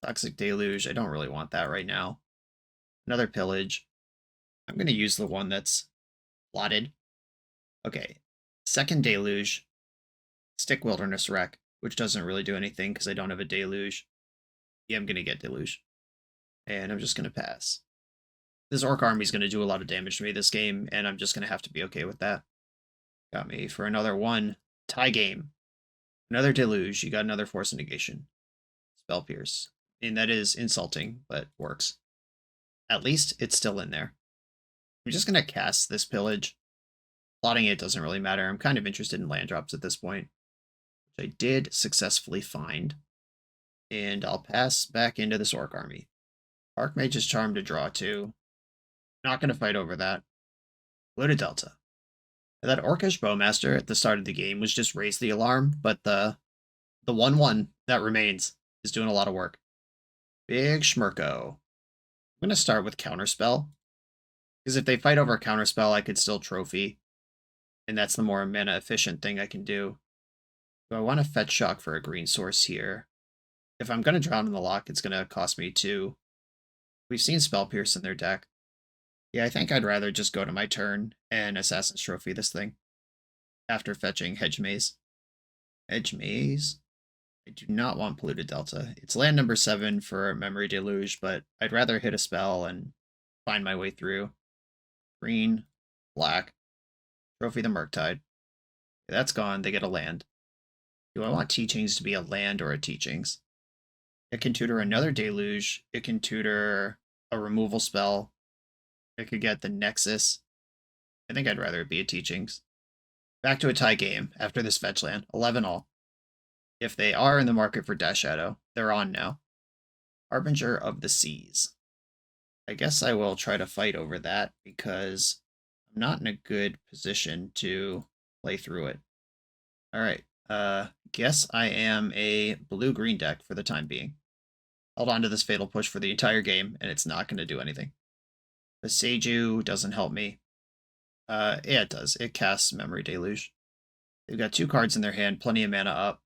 Toxic Deluge. I don't really want that right now. Another Pillage. I'm going to use the one that's blotted. Okay. Second Deluge. Stick Wilderness Wreck, which doesn't really do anything because I don't have a Deluge. Yeah, I'm going to get Deluge. And I'm just going to pass. This Orc Army is going to do a lot of damage to me this game, and I'm just going to have to be okay with that. Got me for another 1. Tie game. Another Deluge. You got another Force Negation. Spell Pierce. And that is insulting, but works. At least it's still in there. I'm just going to cast this Pillage. Plotting it doesn't really matter. I'm kind of interested in land drops at this point, which I did successfully find. And I'll pass back into this Orc Army. Archmage's Charm to draw 2. Not going to fight over that. Loaded Delta. That Orcish Bowmaster at the start of the game was just raise the alarm, but the 1/1 that remains is doing a lot of work. Big Schmirko. I'm going to start with Counterspell, because if they fight over a Counterspell, I could still Trophy, and that's the more mana efficient thing I can do. So I want to fetch Shock for a green source here. If I'm going to drown in the lock, it's going to cost me 2. We've seen Spell Pierce in their deck. Yeah, I think I'd rather just go to my turn and Assassin's Trophy this thing after fetching Hedge Maze. Hedge Maze? I do not want Polluted Delta. It's land number 7 for Memory Deluge, but I'd rather hit a spell and find my way through. Green, black, Trophy the Murktide. That's gone. They get a land. Do I want Teachings to be a land or a Teachings? It can tutor another Deluge. It can tutor a removal spell. It could get the Nexus. I think I'd rather it be a Teachings. Back to a tie game after this fetch land. 11 all. If they are in the market for Death Shadow, they're on now. Harbinger of the Seas. I guess I will try to fight over that because I'm not in a good position to play through it. Alright, guess I am a blue-green deck for the time being. Held on to this Fatal Push for the entire game, and it's not going to do anything. The Seiju doesn't help me. Yeah, it does. It casts Memory Deluge. They've got 2 cards in their hand, plenty of mana up.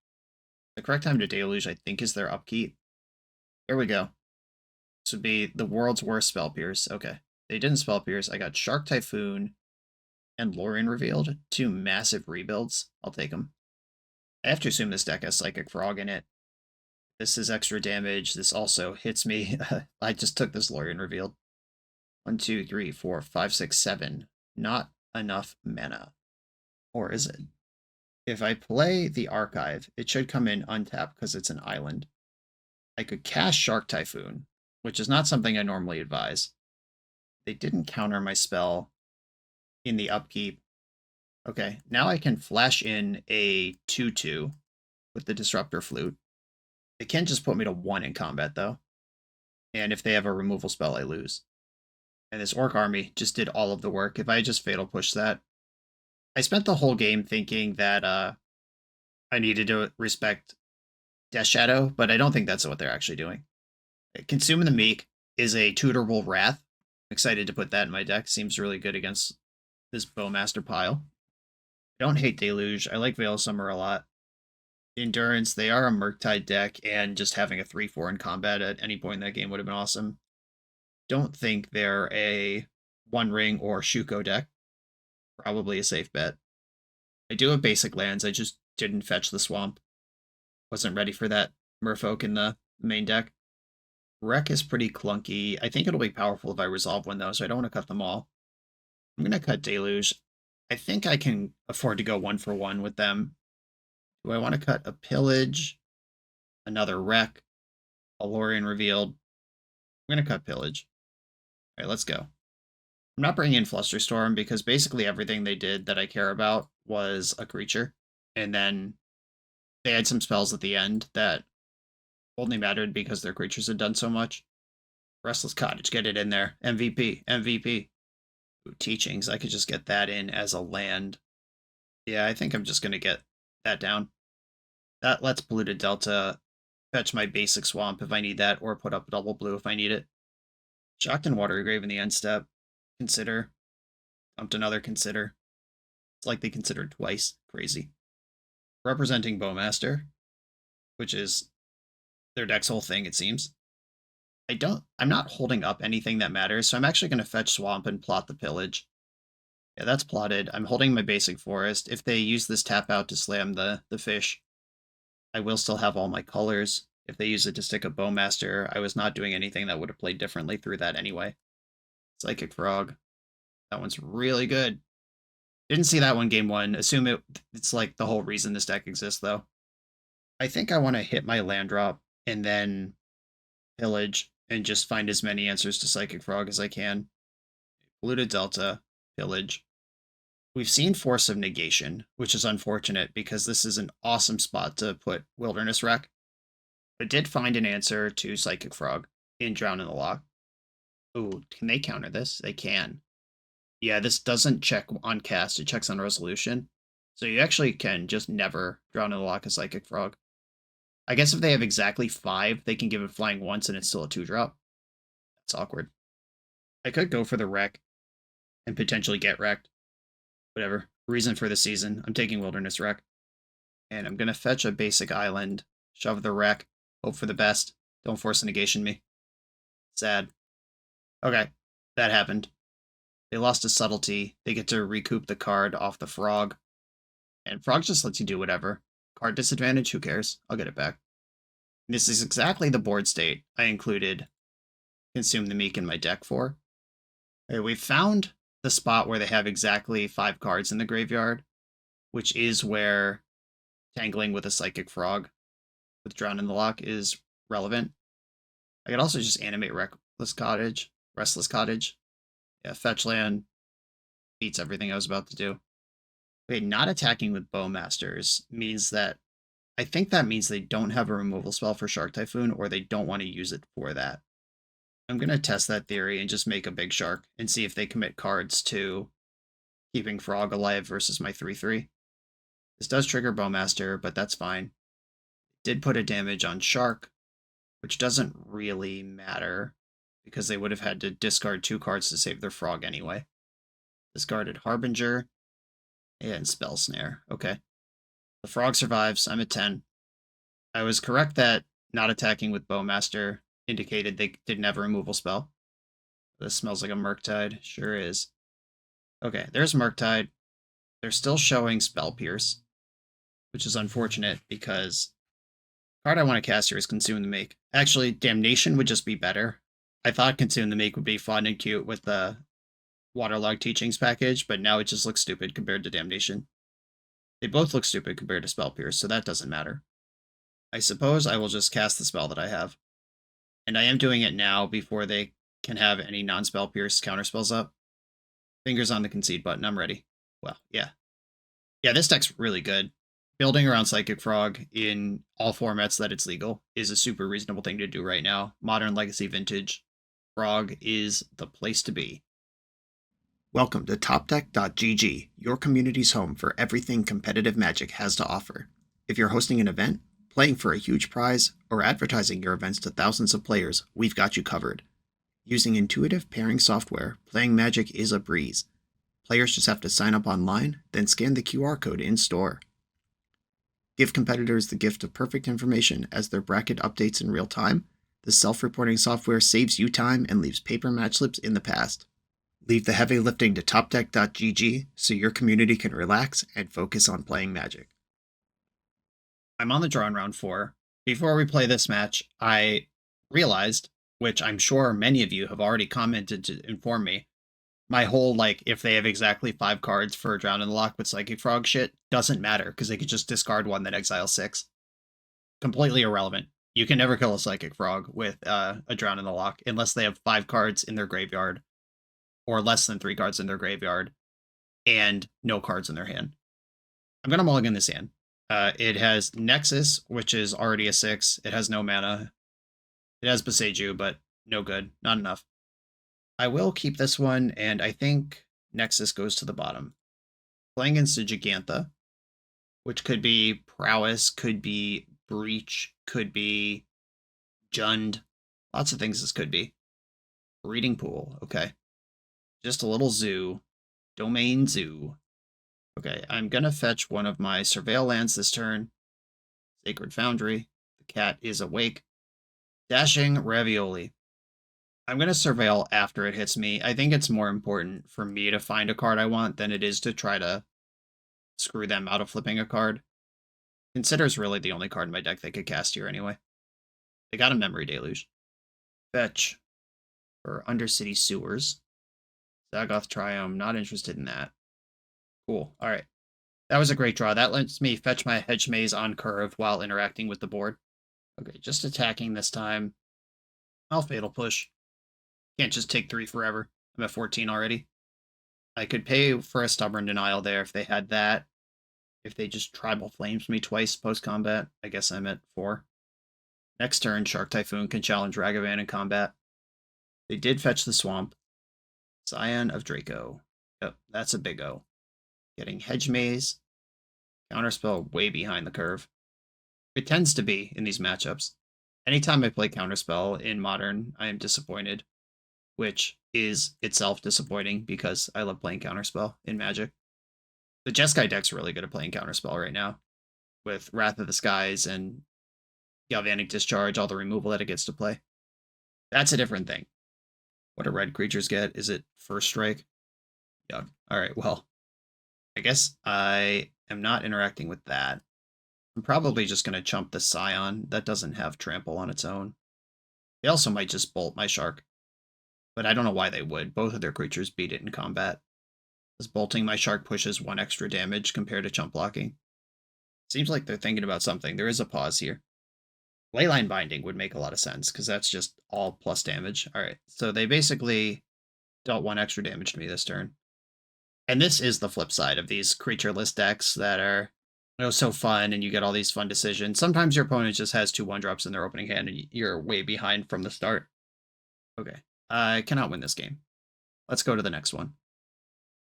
The correct time to Deluge, I think, is their upkeep. There we go. This would be the world's worst Spell Pierce. Okay. They didn't Spell Pierce. I got Shark Typhoon and Lorien Revealed. 2 massive rebuilds. I'll take them. I have to assume this deck has Psychic Frog in it. This is extra damage. This also hits me. I just took this Lorien Revealed. 1, 2, 3, 4, 5, 6, 7. Not enough mana. Or is it? If I play the Archive, it should come in untapped because it's an island. I could cast Shark Typhoon, which is not something I normally advise. They didn't counter my spell in the upkeep. Okay, now I can flash in a 2/2 with the Disruptor Flute. They can just put me to 1 in combat, though. And if they have a removal spell, I lose. And this Orc Army just did all of the work. If I just Fatal Push that, I spent the whole game thinking that I needed to respect Death Shadow, but I don't think that's what they're actually doing. Consume the Meek is a tutorable Wrath. I'm excited to put that in my deck. Seems really good against this Bowmaster pile. I don't hate Deluge. I like Veil of Summer a lot. Endurance, they are a Murktide deck, and just having a 3/4 in combat at any point in that game would have been awesome. Don't think they're a One Ring or Shuko deck. Probably a safe bet. I do have basic lands, I just didn't fetch the Swamp. Wasn't ready for that Merfolk in the main deck. Wreck is pretty clunky. I think it'll be powerful if I resolve one, though, so I don't want to cut them all. I'm going to cut Deluge. I think I can afford to go 1 for 1 with them. Do I want to cut a Pillage, another wreck, Alorian revealed. I'm going to cut Pillage. All right, let's go. I'm not bringing in Flusterstorm because basically everything they did that I care about was a creature. And then they had some spells at the end that only mattered because their creatures had done so much. Restless Cottage, get it in there. MVP, MVP. Ooh, Teachings, I could just get that in as a land. Yeah, I think I'm just going to get that down. That lets Polluted Delta fetch my basic swamp if I need that, or put up double blue if I need it. Shocked and Watery Grave in the end step. Consider. Dumped another Consider. It's like they considered twice. Crazy. Representing Bowmaster, which is their deck's whole thing, it seems. I'm not holding up anything that matters, so I'm actually going to fetch Swamp and plot the Pillage. Yeah, that's plotted. I'm holding my basic forest. If they use this tap out to slam the fish, I will still have all my colors. If they use it to stick a Bowmaster, I was not doing anything that would have played differently through that anyway. Psychic Frog. That one's really good. Didn't see that one game one. Assume it's like the whole reason this deck exists, though. I think I want to hit my land drop and then Pillage and just find as many answers to Psychic Frog as I can. Polluted Delta, Pillage. We've seen Force of Negation, which is unfortunate because this is an awesome spot to put Wilderness Wreck. I did find an answer to Psychic Frog in Drown in the Loch. Ooh, can they counter this? They can. Yeah, this doesn't check on cast, it checks on resolution. So you actually can just never Drown in the Loch a Psychic Frog. I guess if they have exactly 5, they can give it flying once and it's still a 2-drop. That's awkward. I could go for the wreck and potentially get wrecked. Whatever. Reason for the season. I'm taking Wilderness Wreck. And I'm going to fetch a basic island, shove the wreck, hope for the best. Don't force a negation me. Sad. Okay, that happened. They lost a subtlety. They get to recoup the card off the frog. And frog just lets you do whatever. Card disadvantage, who cares? I'll get it back. And this is exactly the board state I included Consume the Meek in my deck for. Okay, we've found the spot where they have exactly 5 cards in the graveyard, which is where tangling with a Psychic Frog with Drown in the Loch is relevant. I could also just animate Restless Cottage. Yeah, fetch land beats everything I was about to do. Wait, not attacking with Bowmasters means that I think that means they don't have a removal spell for Shark Typhoon, or they don't want to use it for that. I'm going to test that theory and just make a big shark and see if they commit cards to keeping Frog alive versus my 3/3. This does trigger Bowmaster, but that's fine. Did put a damage on Shark, which doesn't really matter because they would have had to discard 2 cards to save their Frog anyway. Discarded Harbinger and Spell Snare. Okay. The Frog survives. I'm at 10. I was correct that not attacking with Bowmaster indicated they didn't have a removal spell. This smells like a Murktide. Sure is. Okay, there's Murktide. They're still showing Spell Pierce, which is unfortunate because the card I want to cast here is Consume the Make. Actually, Damnation would just be better. I thought Consume the Make would be fun and cute with the Waterlogged Teachings package, but now it just looks stupid compared to Damnation. They both look stupid compared to Spell Pierce, so that doesn't matter. I suppose I will just cast the spell that I have. And I am doing it now before they can have any non-Spell Pierce counterspells up. Fingers on the concede button, I'm ready. Well, yeah. Yeah, this deck's really good. Building around Psychic Frog in all formats that it's legal is a super reasonable thing to do right now. Modern, Legacy, Vintage. Frog is the place to be.
Welcome to TopDeck.gg, your community's home for everything competitive Magic has to offer. If you're hosting an event, playing for a huge prize, or advertising your events to thousands of players, we've got you covered. Using intuitive pairing software, playing Magic is a breeze. Players just have to sign up online, then scan the QR code in-store. Give competitors the gift of perfect information as their bracket updates in real time. The self-reporting software saves you time and leaves paper match slips in the past. Leave the heavy lifting to TopDeck.gg so your community can relax and focus on playing Magic.
I'm on the draw in round 4. Before we play this match, I realized, which I'm sure many of you have already commented to inform me, my whole, if they have exactly 5 cards for Drown in the Loch with Psychic Frog shit doesn't matter because they could just discard one that exiles 6. Completely irrelevant. You can never kill a Psychic Frog with a Drown in the Loch unless they have 5 cards in their graveyard or less than 3 cards in their graveyard and no cards in their hand. I'm going to mulligan this hand. It has Nexus, which is already a 6. It has no mana. It has Boseiju, but no good. Not enough. I will keep this one, and I think Nexus goes to the bottom. Playing against a Gigantha, which could be Prowess, could be Breach, could be Jund. Lots of things this could be. Breeding Pool, okay. Just a little zoo. Domain Zoo. Okay, I'm going to fetch one of my Surveil lands this turn. Sacred Foundry. The cat is awake. Dashing Ravioli. I'm going to Surveil after it hits me. I think it's more important for me to find a card I want than it is to try to screw them out of flipping a card. Consider's really the only card in my deck they could cast here anyway. They got a Memory Deluge. Fetch for Undercity Sewers. Zagoth Triome, not interested in that. Cool, alright. That was a great draw. That lets me fetch my Hedge Maze on curve while interacting with the board. Okay, just attacking this time. I'll Fatal Push. Can't just take 3 forever. I'm at 14 already. I could pay for a Stubborn Denial there if they had that. If they just Tribal Flames me twice post-combat, I guess I'm at 4. Next turn, Shark Typhoon can challenge Ragavan in combat. They did fetch the Swamp. Scion of Draco. Yep, that's a big O. Getting Hedge Maze. Counterspell way behind the curve. It tends to be in these matchups. Anytime I play Counterspell in Modern, I am disappointed, which is itself disappointing because I love playing Counterspell in Magic. The Jeskai deck's really good at playing Counterspell right now, with Wrath of the Skies and Galvanic Discharge, all the removal that it gets to play. That's a different thing. What do red creatures get? Is it First Strike? Yeah. Alright, well, I guess I am not interacting with that. I'm probably just going to chump the Scion. That doesn't have Trample on its own. They also might just bolt my Shark. But I don't know why they would. Both of their creatures beat it in combat. As bolting my Shark pushes 1 extra damage compared to chump blocking. Seems like they're thinking about something. There is a pause here. Leyline Binding would make a lot of sense, because that's just all plus damage. Alright, so they basically dealt 1 extra damage to me this turn. And this is the flip side of these creatureless decks that are so fun, and you get all these fun decisions. Sometimes your opponent just has 2 1-drops in their opening hand, and you're way behind from the start. Okay, I cannot win this game. Let's go to the next one.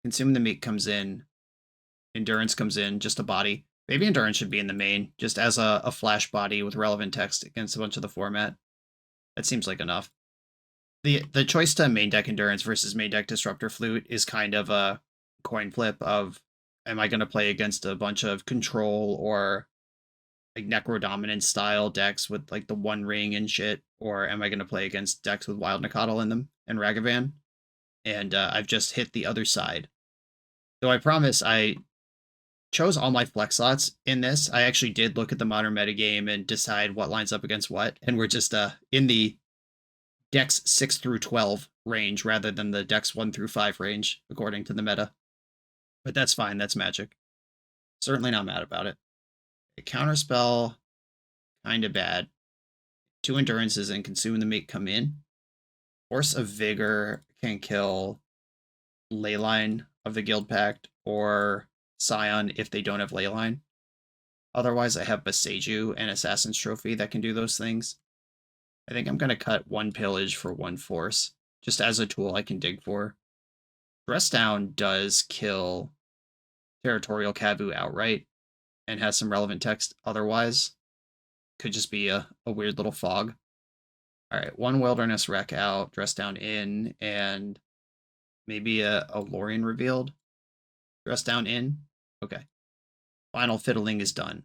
Consume the Meat comes in. Endurance comes in, just a body. Maybe Endurance should be in the main, just as a flash body with relevant text against a bunch of the format. That seems like enough. The choice to main deck Endurance versus main deck Disruptor Flute is kind of a coin flip of, am I going to play against a bunch of control or like Necrodominant style decks with like the One Ring and shit, or am I going to play against decks with Wild Nicodle in them and Ragavan? And I've just hit the other side. Though I promise I chose all my flex slots in this. I actually did look at the Modern metagame and decide what lines up against what, and we're just in the decks 6 through 12 range rather than the decks 1 through 5 range, according to the meta. But that's fine, that's Magic. Certainly not mad about it. A Counterspell, kind of bad. 2 Endurances and Consume the Meat come in. Force of Vigor can kill Leyline of the Guild Pact or Scion if they don't have Leyline. Otherwise, I have Boseiju and Assassin's Trophy that can do those things. I think I'm going to cut 1 Pillage for 1 Force, just as a tool I can dig for. Dress Down does kill Territorial Kavu outright and has some relevant text otherwise. Could just be a weird little fog. Alright, 1 Wilderness Wreck out, Dress Down in, and maybe a Lorien Revealed. Dress Down in. Okay. Final Fiddling is done.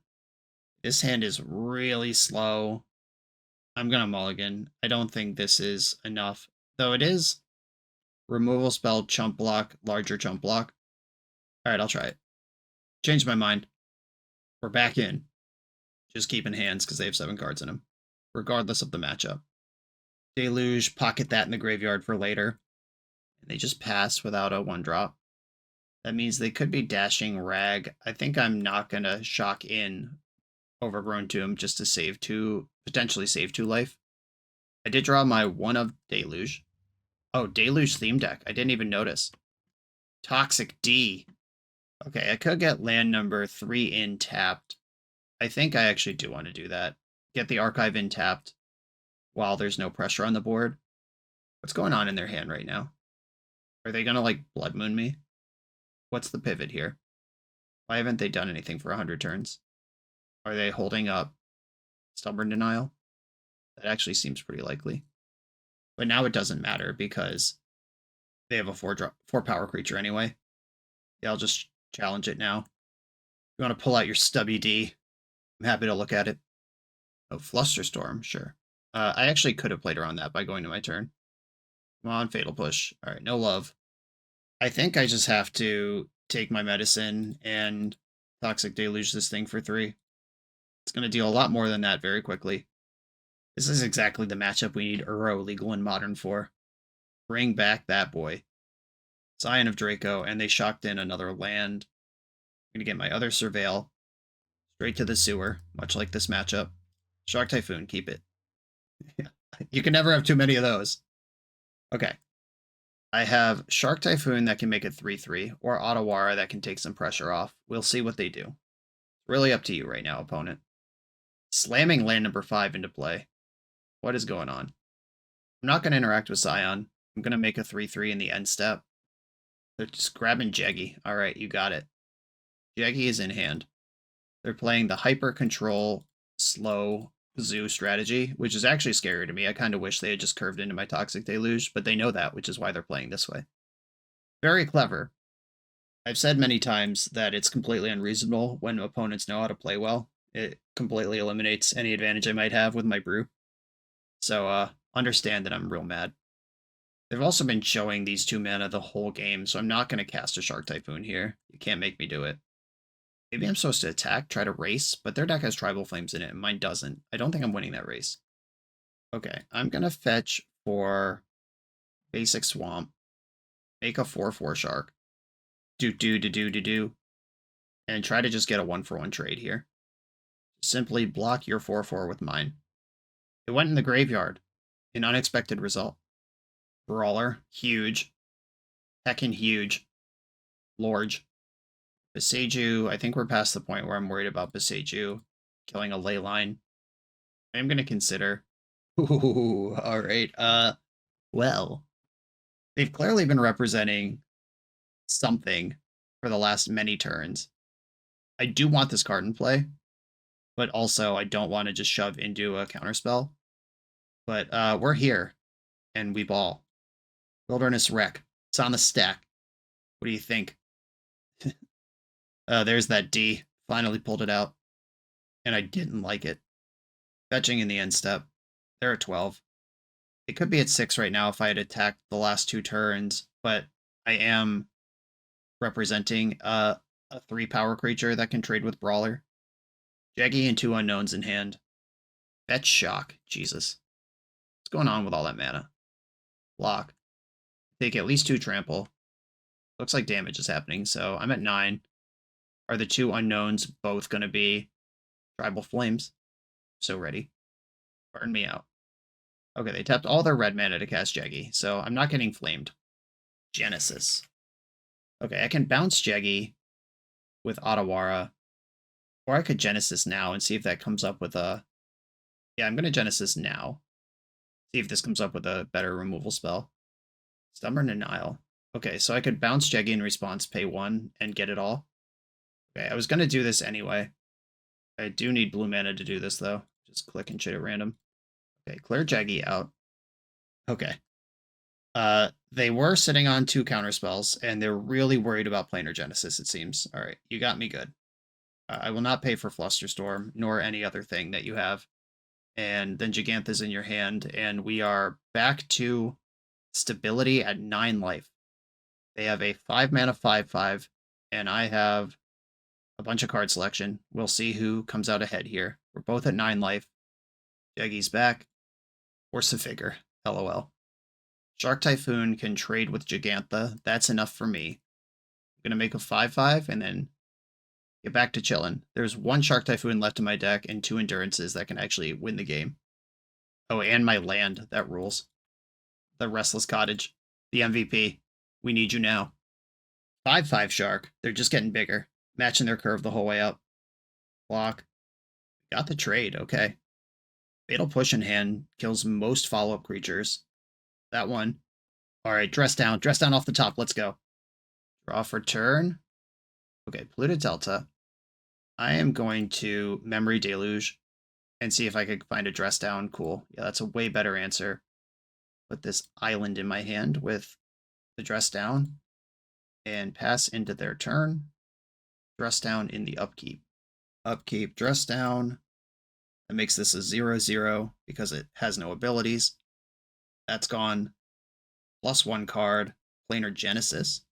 This hand is really slow. I'm going to mulligan. I don't think this is enough. Though it is. Removal spell, chump block, larger chump block. Alright, I'll try it. Changed my mind. We're back in. Just keeping hands because they have 7 cards in them. Regardless of the matchup. Deluge, pocket that in the graveyard for later. And they just pass without a 1-drop. That means they could be dashing Rag. I think I'm not going to shock in Overgrown Tomb just to save 2, potentially save 2 life. I did draw my 1 of Deluge. Oh, Deluge theme deck. I didn't even notice. Toxic D. Okay, I could get land number 3 in tapped. I think I actually do want to do that. Get the archive in tapped while there's no pressure on the board. What's going on in their hand right now? Are they going to, like, Blood Moon me? What's the pivot here? Why haven't they done anything for 100 turns? Are they holding up Stubborn Denial? That actually seems pretty likely. But now it doesn't matter because they have a 4 power creature anyway. Yeah, I'll just challenge it now. You want to pull out your stubby D? I'm happy to look at it. Oh, Flusterstorm, sure. I actually could have played around that by going to my turn. Come on, Fatal Push. All right, no love. I think I just have to take my medicine and Toxic Deluge this thing for 3. It's going to deal a lot more than that very quickly. This is exactly the matchup we need Uro, Legal, and Modern for. Bring back that boy. Scion of Draco, and they shocked in another land. I'm going to get my other Surveil. Straight to the sewer, much like this matchup. Shock Typhoon, keep it. You can never have too many of those. Okay. I have Shark Typhoon that can make it 3-3, or Otawara that can take some pressure off. We'll see what they do. It's really up to you right now, opponent. Slamming land number 5 into play. What is going on? I'm not going to interact with Scion. I'm going to make a 3-3 in the end step. They're just grabbing Jeggy. All right, you got it. Jeggy is in hand. They're playing the hyper control slow zoo strategy, which is actually scary to me. I kind of wish they had just curved into my Toxic Deluge, but they know that, which is why they're playing this way. Very clever. I've said many times that it's completely unreasonable when opponents know how to play well. It completely eliminates any advantage I might have with my brew. So, understand that I'm real mad. They've also been showing these 2 mana the whole game, so I'm not going to cast a Shark Typhoon here. You can't make me do it. Maybe I'm supposed to attack, try to race, but their deck has Tribal Flames in it, and mine doesn't. I don't think I'm winning that race. Okay, I'm going to fetch for basic Swamp, make a 4/4 Shark, do, and try to just get a 1-for-1 trade here. Simply block your 4/4 with mine. It went in the graveyard. An unexpected result. Brawler, huge. Heckin' huge. Large. Beseju, I think we're past the point where I'm worried about Beseju killing a ley line. I'm going to consider. Ooh, alright. Well. They've clearly been representing something for the last many turns. I do want this card in play, but also I don't want to just shove into a counterspell. But we're here, and we ball. Wilderness Wreck. It's on the stack. What do you think? There's that D. Finally pulled it out. And I didn't like it. Fetching in the end step. They're at 12. It could be at 6 right now if I had attacked the last 2 turns, but I am representing a 3 power creature that can trade with Brawler. Jaggy and 2 unknowns in hand. Fetch Shock. Jesus. What's going on with all that mana? Block. Take at least 2 trample. Looks like damage is happening, so I'm at 9. Are the 2 unknowns both going to be Tribal Flames? So ready. Burn me out. Okay, they tapped all their red mana to cast Jaggy, so I'm not getting flamed. Genesis. Okay, I can bounce Jaggy with Otawara, or I could Genesis now and see if that comes up with a... Yeah, I'm going to Genesis now. See if this comes up with a better removal spell. Stubborn Denial. Okay, so I could bounce Jeggy in response, pay 1, and get it all. Okay, I was going to do this anyway. I do need blue mana to do this, though. Just click and shit at random. Okay, clear Jaggy out. Okay. They were sitting on 2 counterspells, and they're really worried about Planar Genesis, it seems. Alright, you got me good. I will not pay for Flusterstorm, nor any other thing that you have. And then Gigantha's in your hand, and we are back to stability at 9 life. They have a 5 mana 5/5, and I have a bunch of card selection. We'll see who comes out ahead here. We're both at 9 life. Jaggy's back. Force a figure. LOL. Shark Typhoon can trade with Gigantha. That's enough for me. I'm going to make a 5/5 and then get back to chilling. There's one Shark Typhoon left in my deck and 2 Endurances that can actually win the game. Oh, and my land. That rules. The Restless Cottage. The MVP. We need you now. 5/5 Shark. They're just getting bigger. Matching their curve the whole way up. Block. Got the trade. Okay. Fatal Push in hand. Kills most follow-up creatures. That one. Alright, dress down. Dress down off the top. Let's go. Draw for turn. Okay, Polluted Delta. I am going to Memory Deluge and see if I could find a dress down. Cool. Yeah, that's a way better answer. Put this island in my hand with the dress down and pass into their turn. Dress down in the upkeep. Upkeep, dress down. That makes this a 0/0 because it has no abilities. That's gone. +1 card. Planar Genesis.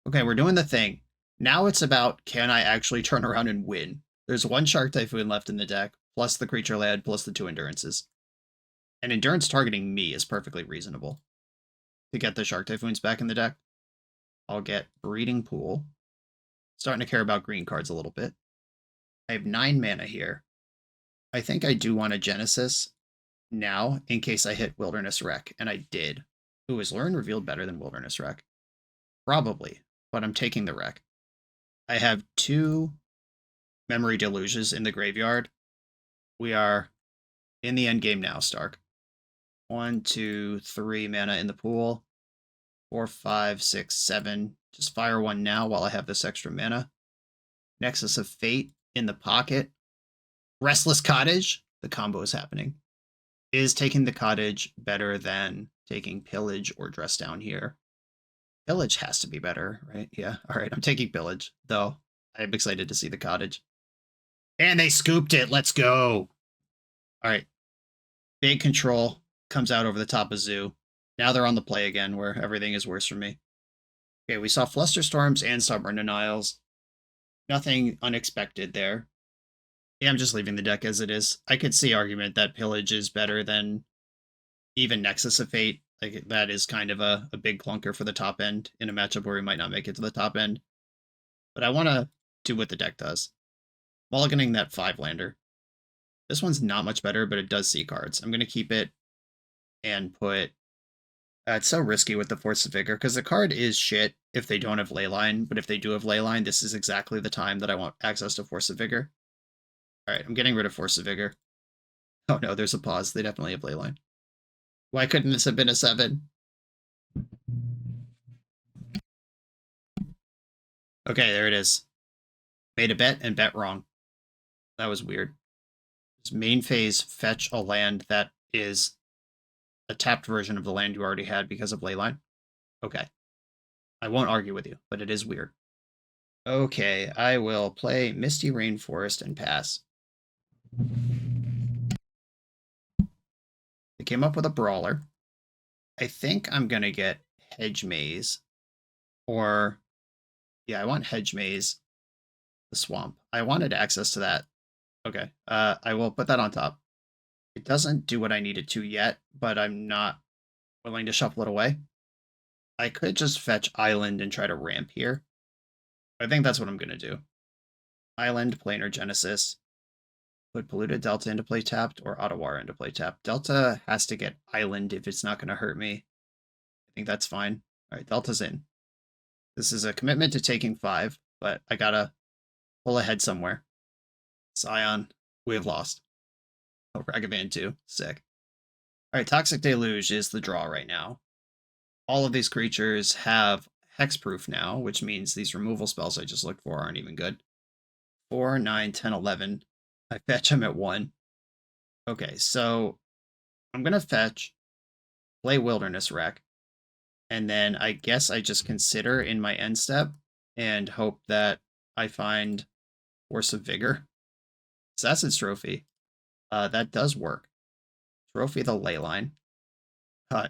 Okay, we're doing the thing. Now it's about, can I actually turn around and win? There's one Shark Typhoon left in the deck, plus the creature land, plus the 2 Endurances. And Endurance targeting me is perfectly reasonable. To get the Shark Typhoons back in the deck, I'll get Breeding Pool. Starting to care about green cards a little bit. I have 9 mana here. I think I do want a Genesis now in case I hit Wilderness Wreck, and I did. Ooh, is Lurin Revealed better than Wilderness Wreck? Probably, but I'm taking the Wreck. I have 2 Memory Deluges in the graveyard. We are in the end game now, Stark. 1, 2, 3 mana in the pool. 4, 5, 6, 7. Just fire 1 now while I have this extra mana. Nexus of Fate in the pocket. Restless Cottage. The combo is happening. Is taking the Cottage better than taking Pillage or Dress Down here? Pillage has to be better, right? Yeah. All right. I'm taking Pillage, though. I'm excited to see the Cottage. And they scooped it. Let's go. All right. Big control comes out over the top of Zoo. Now they're on the play again, where everything is worse for me. Okay, we saw Flusterstorms and Stubborn Denials. Nothing unexpected there. Yeah, I'm just leaving the deck as it is. I could see argument that Pillage is better than even Nexus of Fate. Like, that is kind of a big clunker for the top end in a matchup where we might not make it to the top end. But I want to do what the deck does. Mulliganing that 5-lander. This one's not much better, but it does see cards. I'm going to keep it and put... it's so risky with the Force of Vigor, because the card is shit if they don't have Leyline, but if they do have Leyline, this is exactly the time that I want access to Force of Vigor. Alright, I'm getting rid of Force of Vigor. Oh no, there's a pause. They definitely have Leyline. Why couldn't this have been a 7? Okay, there it is. Made a bet and bet wrong. That was weird. This main phase, fetch a land that is a tapped version of the land you already had because of Leyline. Okay. I won't argue with you, but it is weird. Okay, I will play Misty Rainforest and pass. They came up with a Brawler. I think I'm going to get Hedge Maze. Or, yeah, I want Hedge Maze. The Swamp. I wanted access to that. Okay, I will put that on top. It doesn't do what I need it to yet, but I'm not willing to shuffle it away. I could just fetch Island and try to ramp here. I think that's what I'm going to do. Island, Planar Genesis. Put Polluted Delta into play tapped or Ottawara into play tapped. Delta has to get Island if it's not going to hurt me. I think that's fine. All right, Delta's in. This is a commitment to taking 5, but I got to pull ahead somewhere. Scion, we have lost. Oh, Ragavan 2. Sick. Alright, Toxic Deluge is the draw right now. All of these creatures have hexproof now, which means these removal spells I just looked for aren't even good. 4, 9, 10, 11. I fetch them at 1. Okay, so I'm going to fetch, play Wilderness Wreck, and then I guess I just consider in my end step and hope that I find Force of Vigor. Assassin's Trophy. That does work. Trophy the Leyline.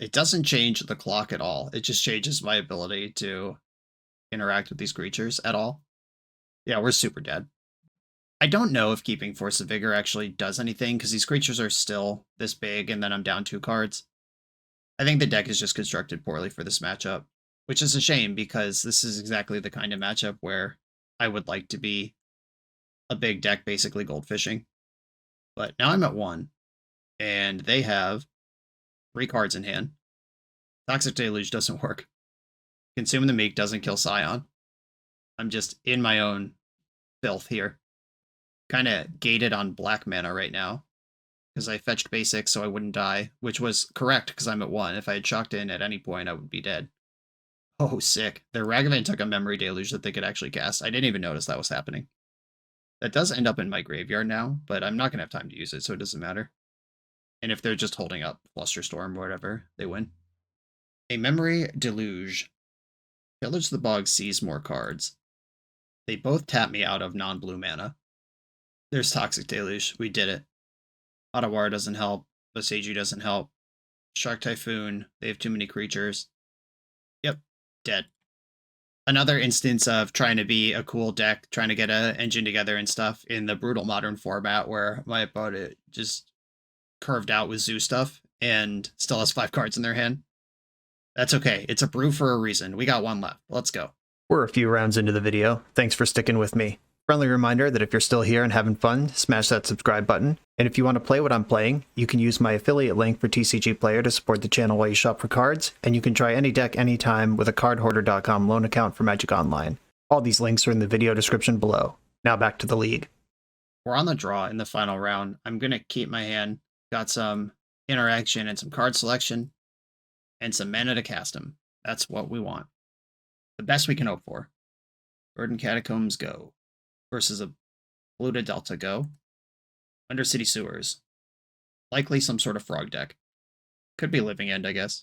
It doesn't change the clock at all. It just changes my ability to interact with these creatures at all. Yeah, we're super dead. I don't know if keeping Force of Vigor actually does anything, because these creatures are still this big, and then I'm down 2 cards. I think the deck is just constructed poorly for this matchup, which is a shame, because this is exactly the kind of matchup where I would like to be a big deck basically goldfishing. But now I'm at 1, and they have 3 cards in hand. Toxic Deluge doesn't work. Consuming the Meek doesn't kill Scion. I'm just in my own filth here. Kind of gated on black mana right now, because I fetched basics so I wouldn't die, which was correct because I'm at 1. If I had shocked in at any point, I would be dead. Oh, sick. Their Ragavan took a Memory Deluge that they could actually cast. I didn't even notice that was happening. That does end up in my graveyard now, but I'm not going to have time to use it, so it doesn't matter. And if they're just holding up Flusterstorm or whatever, they win. A Memory Deluge. Pillage the Bog sees more cards. They both tap me out of non-blue mana. There's Toxic Deluge. We did it. Otawara doesn't help. Boseiju doesn't help. Shark Typhoon. They have too many creatures. Yep. Dead. Another instance of trying to be a cool deck, trying to get an engine together and stuff in the brutal modern format where my opponent just curved out with zoo stuff and still has 5 cards in their hand. That's okay. It's a brew for a reason. We got 1 left. Let's go.
We're a few rounds into the video. Thanks for sticking with me. Friendly reminder that if you're still here and having fun, smash that subscribe button. And if you want to play what I'm playing, you can use my affiliate link for TCG Player to support the channel while you shop for cards, and you can try any deck anytime with a cardhoarder.com loan account for Magic Online. All these links are in the video description below. Now back to the league.
We're on the draw in the final round. I'm going to keep my hand. Got some interaction and some card selection and some mana to cast them. That's what we want. The best we can hope for. Verdant Catacombs go. Versus a Polluted Delta go. Undercity Sewers. Likely some sort of frog deck. Could be Living End, I guess.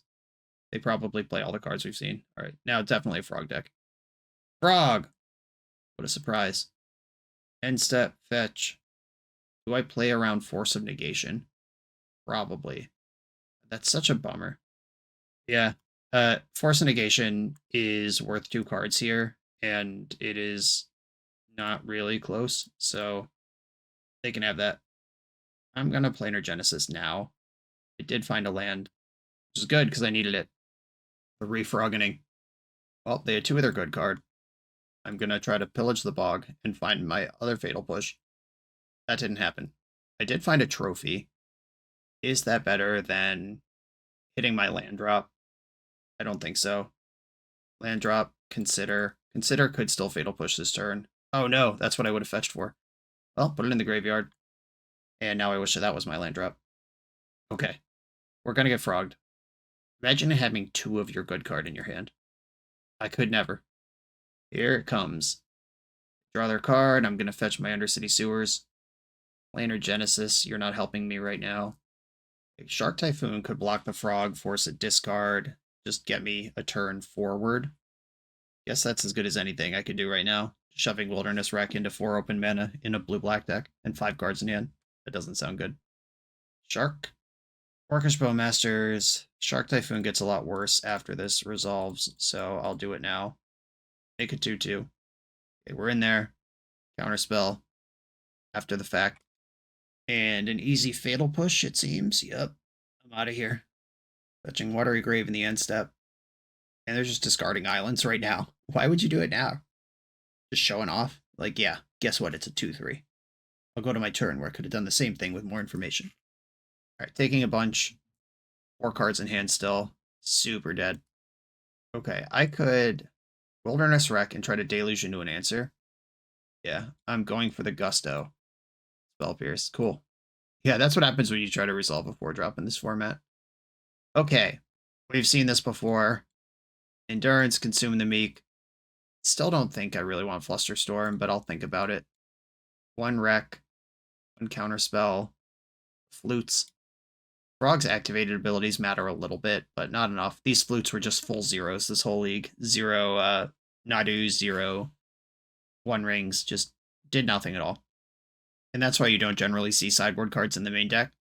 They probably play all the cards we've seen. Alright, now definitely a frog deck. Frog! What a surprise. End step, fetch. Do I play around Force of Negation? Probably. That's such a bummer. Yeah. Force of Negation is worth 2 cards here, and it is not really close, so they can have that. I'm gonna Planar Genesis now. I did find a land, which is good because I needed it. The refroggening. Well, they had 2 other good card. I'm gonna try to pillage the bog and find my other Fatal Push. That didn't happen. I did find a trophy. Is that better than hitting my land drop? I don't think so. Land drop, consider. Consider could still Fatal Push this turn. Oh no, that's what I would have fetched for. Well, put it in the graveyard. And now I wish that was my land drop. Okay. We're gonna get frogged. Imagine having 2 of your good card in your hand. I could never. Here it comes. Draw their card. I'm gonna fetch my Undercity Sewers. Planar Genesis, you're not helping me right now. Shark Typhoon could block the frog, force a discard, just get me a turn forward. Guess that's as good as anything I could do right now. Shoving Wilderness Wreck into 4 open mana in a blue-black deck and 5 cards in hand. That doesn't sound good. Shark. Orcish Bowmasters. Shark Typhoon gets a lot worse after this resolves, so I'll do it now. Make it 2/2. Okay, we're in there. Counterspell. After the fact. And an easy Fatal Push, it seems. Yep. I'm out of here. Fetching Watery Grave in the end step. And they're just discarding islands right now. Why would you do it now? Just showing off? Like, yeah, guess what? It's a 2/3. I'll go to my turn where I could have done the same thing with more information. Alright, taking a bunch. 4 cards in hand still. Super dead. Okay, I could Wilderness Wreck and try to deluge into an answer. Yeah, I'm going for the Gusto. Spell Pierce. Cool. Yeah, that's what happens when you try to resolve a 4-drop in this format. Okay, we've seen this before. Endurance, Consuming the Meek. Still don't think I really want Flusterstorm, but I'll think about it. 1 wreck, 1 counterspell, flutes. Frog's activated abilities matter a little bit, but not enough. These flutes were just full zeros this whole league. 0 Nadu, 0 1 rings, just did nothing at all. And that's why you don't generally see sideboard cards in the main deck.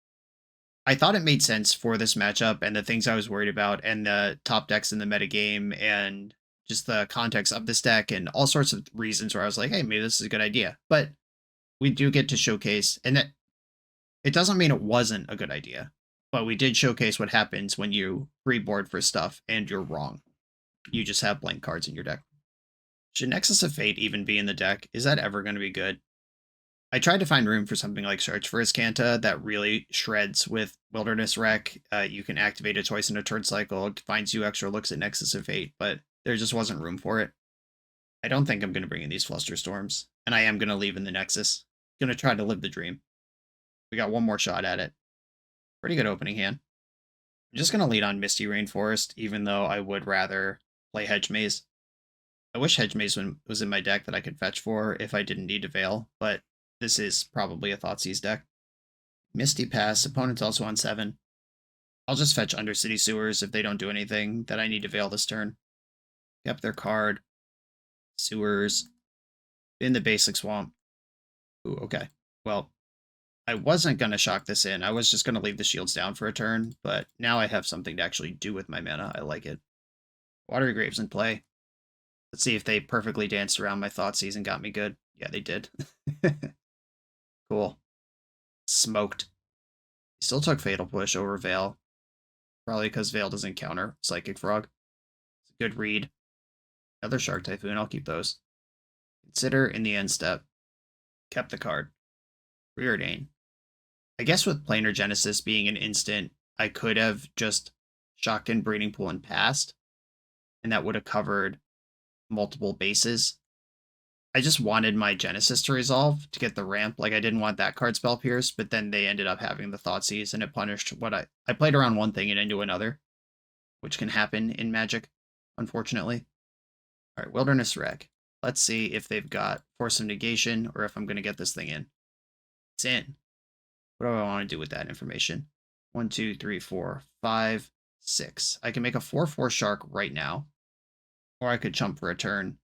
I thought it made sense for this matchup and the things I was worried about and the top decks in the metagame and just the context of this deck and all sorts of reasons where I was like, hey, maybe this is a good idea. But we do get to showcase, and that it doesn't mean it wasn't a good idea, but we did showcase what happens when you pre-board for stuff and you're wrong. You just have blank cards in your deck. Should Nexus of Fate even be in the deck? Is that ever going to be good? I tried to find room for something like Search for Iskanta that really shreds with Wilderness Wreck. You can activate it twice in a turn cycle, it finds you extra looks at Nexus of Fate, but there just wasn't room for it. I don't think I'm going to bring in these Flusterstorms, and I am going to leave in the Nexus. Going to try to live the dream. We got one more shot at it. Pretty good opening hand. I'm just going to lead on Misty Rainforest, even though I would rather play Hedge Maze. I wish Hedge Maze was in my deck that I could fetch for if I didn't need to Veil, but this is probably a Thoughtseize deck. Misty Pass, opponent's also on 7. I'll just fetch Undercity Sewers if they don't do anything that I need to Veil this turn. Kept their card. Sewers. In the basic swamp. Ooh, okay. Well, I wasn't going to shock this in. I was just going to leave the shields down for a turn, but now I have something to actually do with my mana. I like it. Watery Grave's in play. Let's see if they perfectly danced around my Thoughtseize and got me good. Yeah, they did. Cool. Smoked. Still took Fatal Push over Veil. Probably because Veil doesn't counter Psychic Frog. It's a good read. Another Shark Typhoon. I'll keep those. Consider in the end step. Kept the card. Preordain. I guess with Planar Genesis being an instant, I could have just shocked in Breeding Pool and passed, and that would have covered multiple bases. I just wanted my Genesis to resolve to get the ramp. Like, I didn't want that card Spell Pierce, but then they ended up having the Thoughtseize, and it punished what I played around one thing and into another, which can happen in Magic, unfortunately. All right, Wilderness Wreck. Let's see if they've got Force of Negation or if I'm going to get this thing in. It's in. What do I want to do with that information? 1, 2, 3, 4, 5, 6. I can make a 4/4 Shark right now, or I could chump for a turn.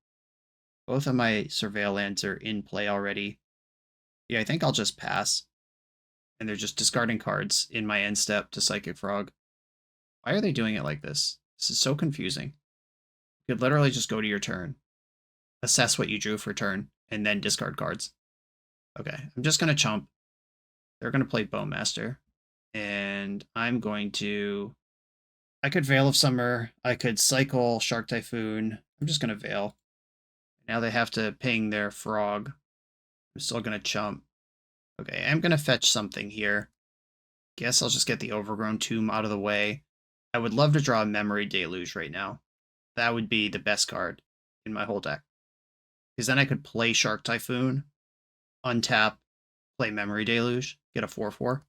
Both of my Surveil lands are in play already. Yeah, I think I'll just pass. And they're just discarding cards in my end step to Psychic Frog. Why are they doing it like this? This is so confusing. You could literally just go to your turn, assess what you drew for turn, and then discard cards. Okay, I'm just going to chump. They're going to play Bowmaster. And I'm going to... I could Veil of Summer. I could cycle Shark Typhoon. I'm just going to Veil. Now they have to ping their frog. I'm still going to chump. Okay, I'm going to fetch something here. Guess I'll just get the Overgrown Tomb out of the way. I would love to draw a Memory Deluge right now. That would be the best card in my whole deck. Because then I could play Shark Typhoon, untap, play Memory Deluge, get a 4/4.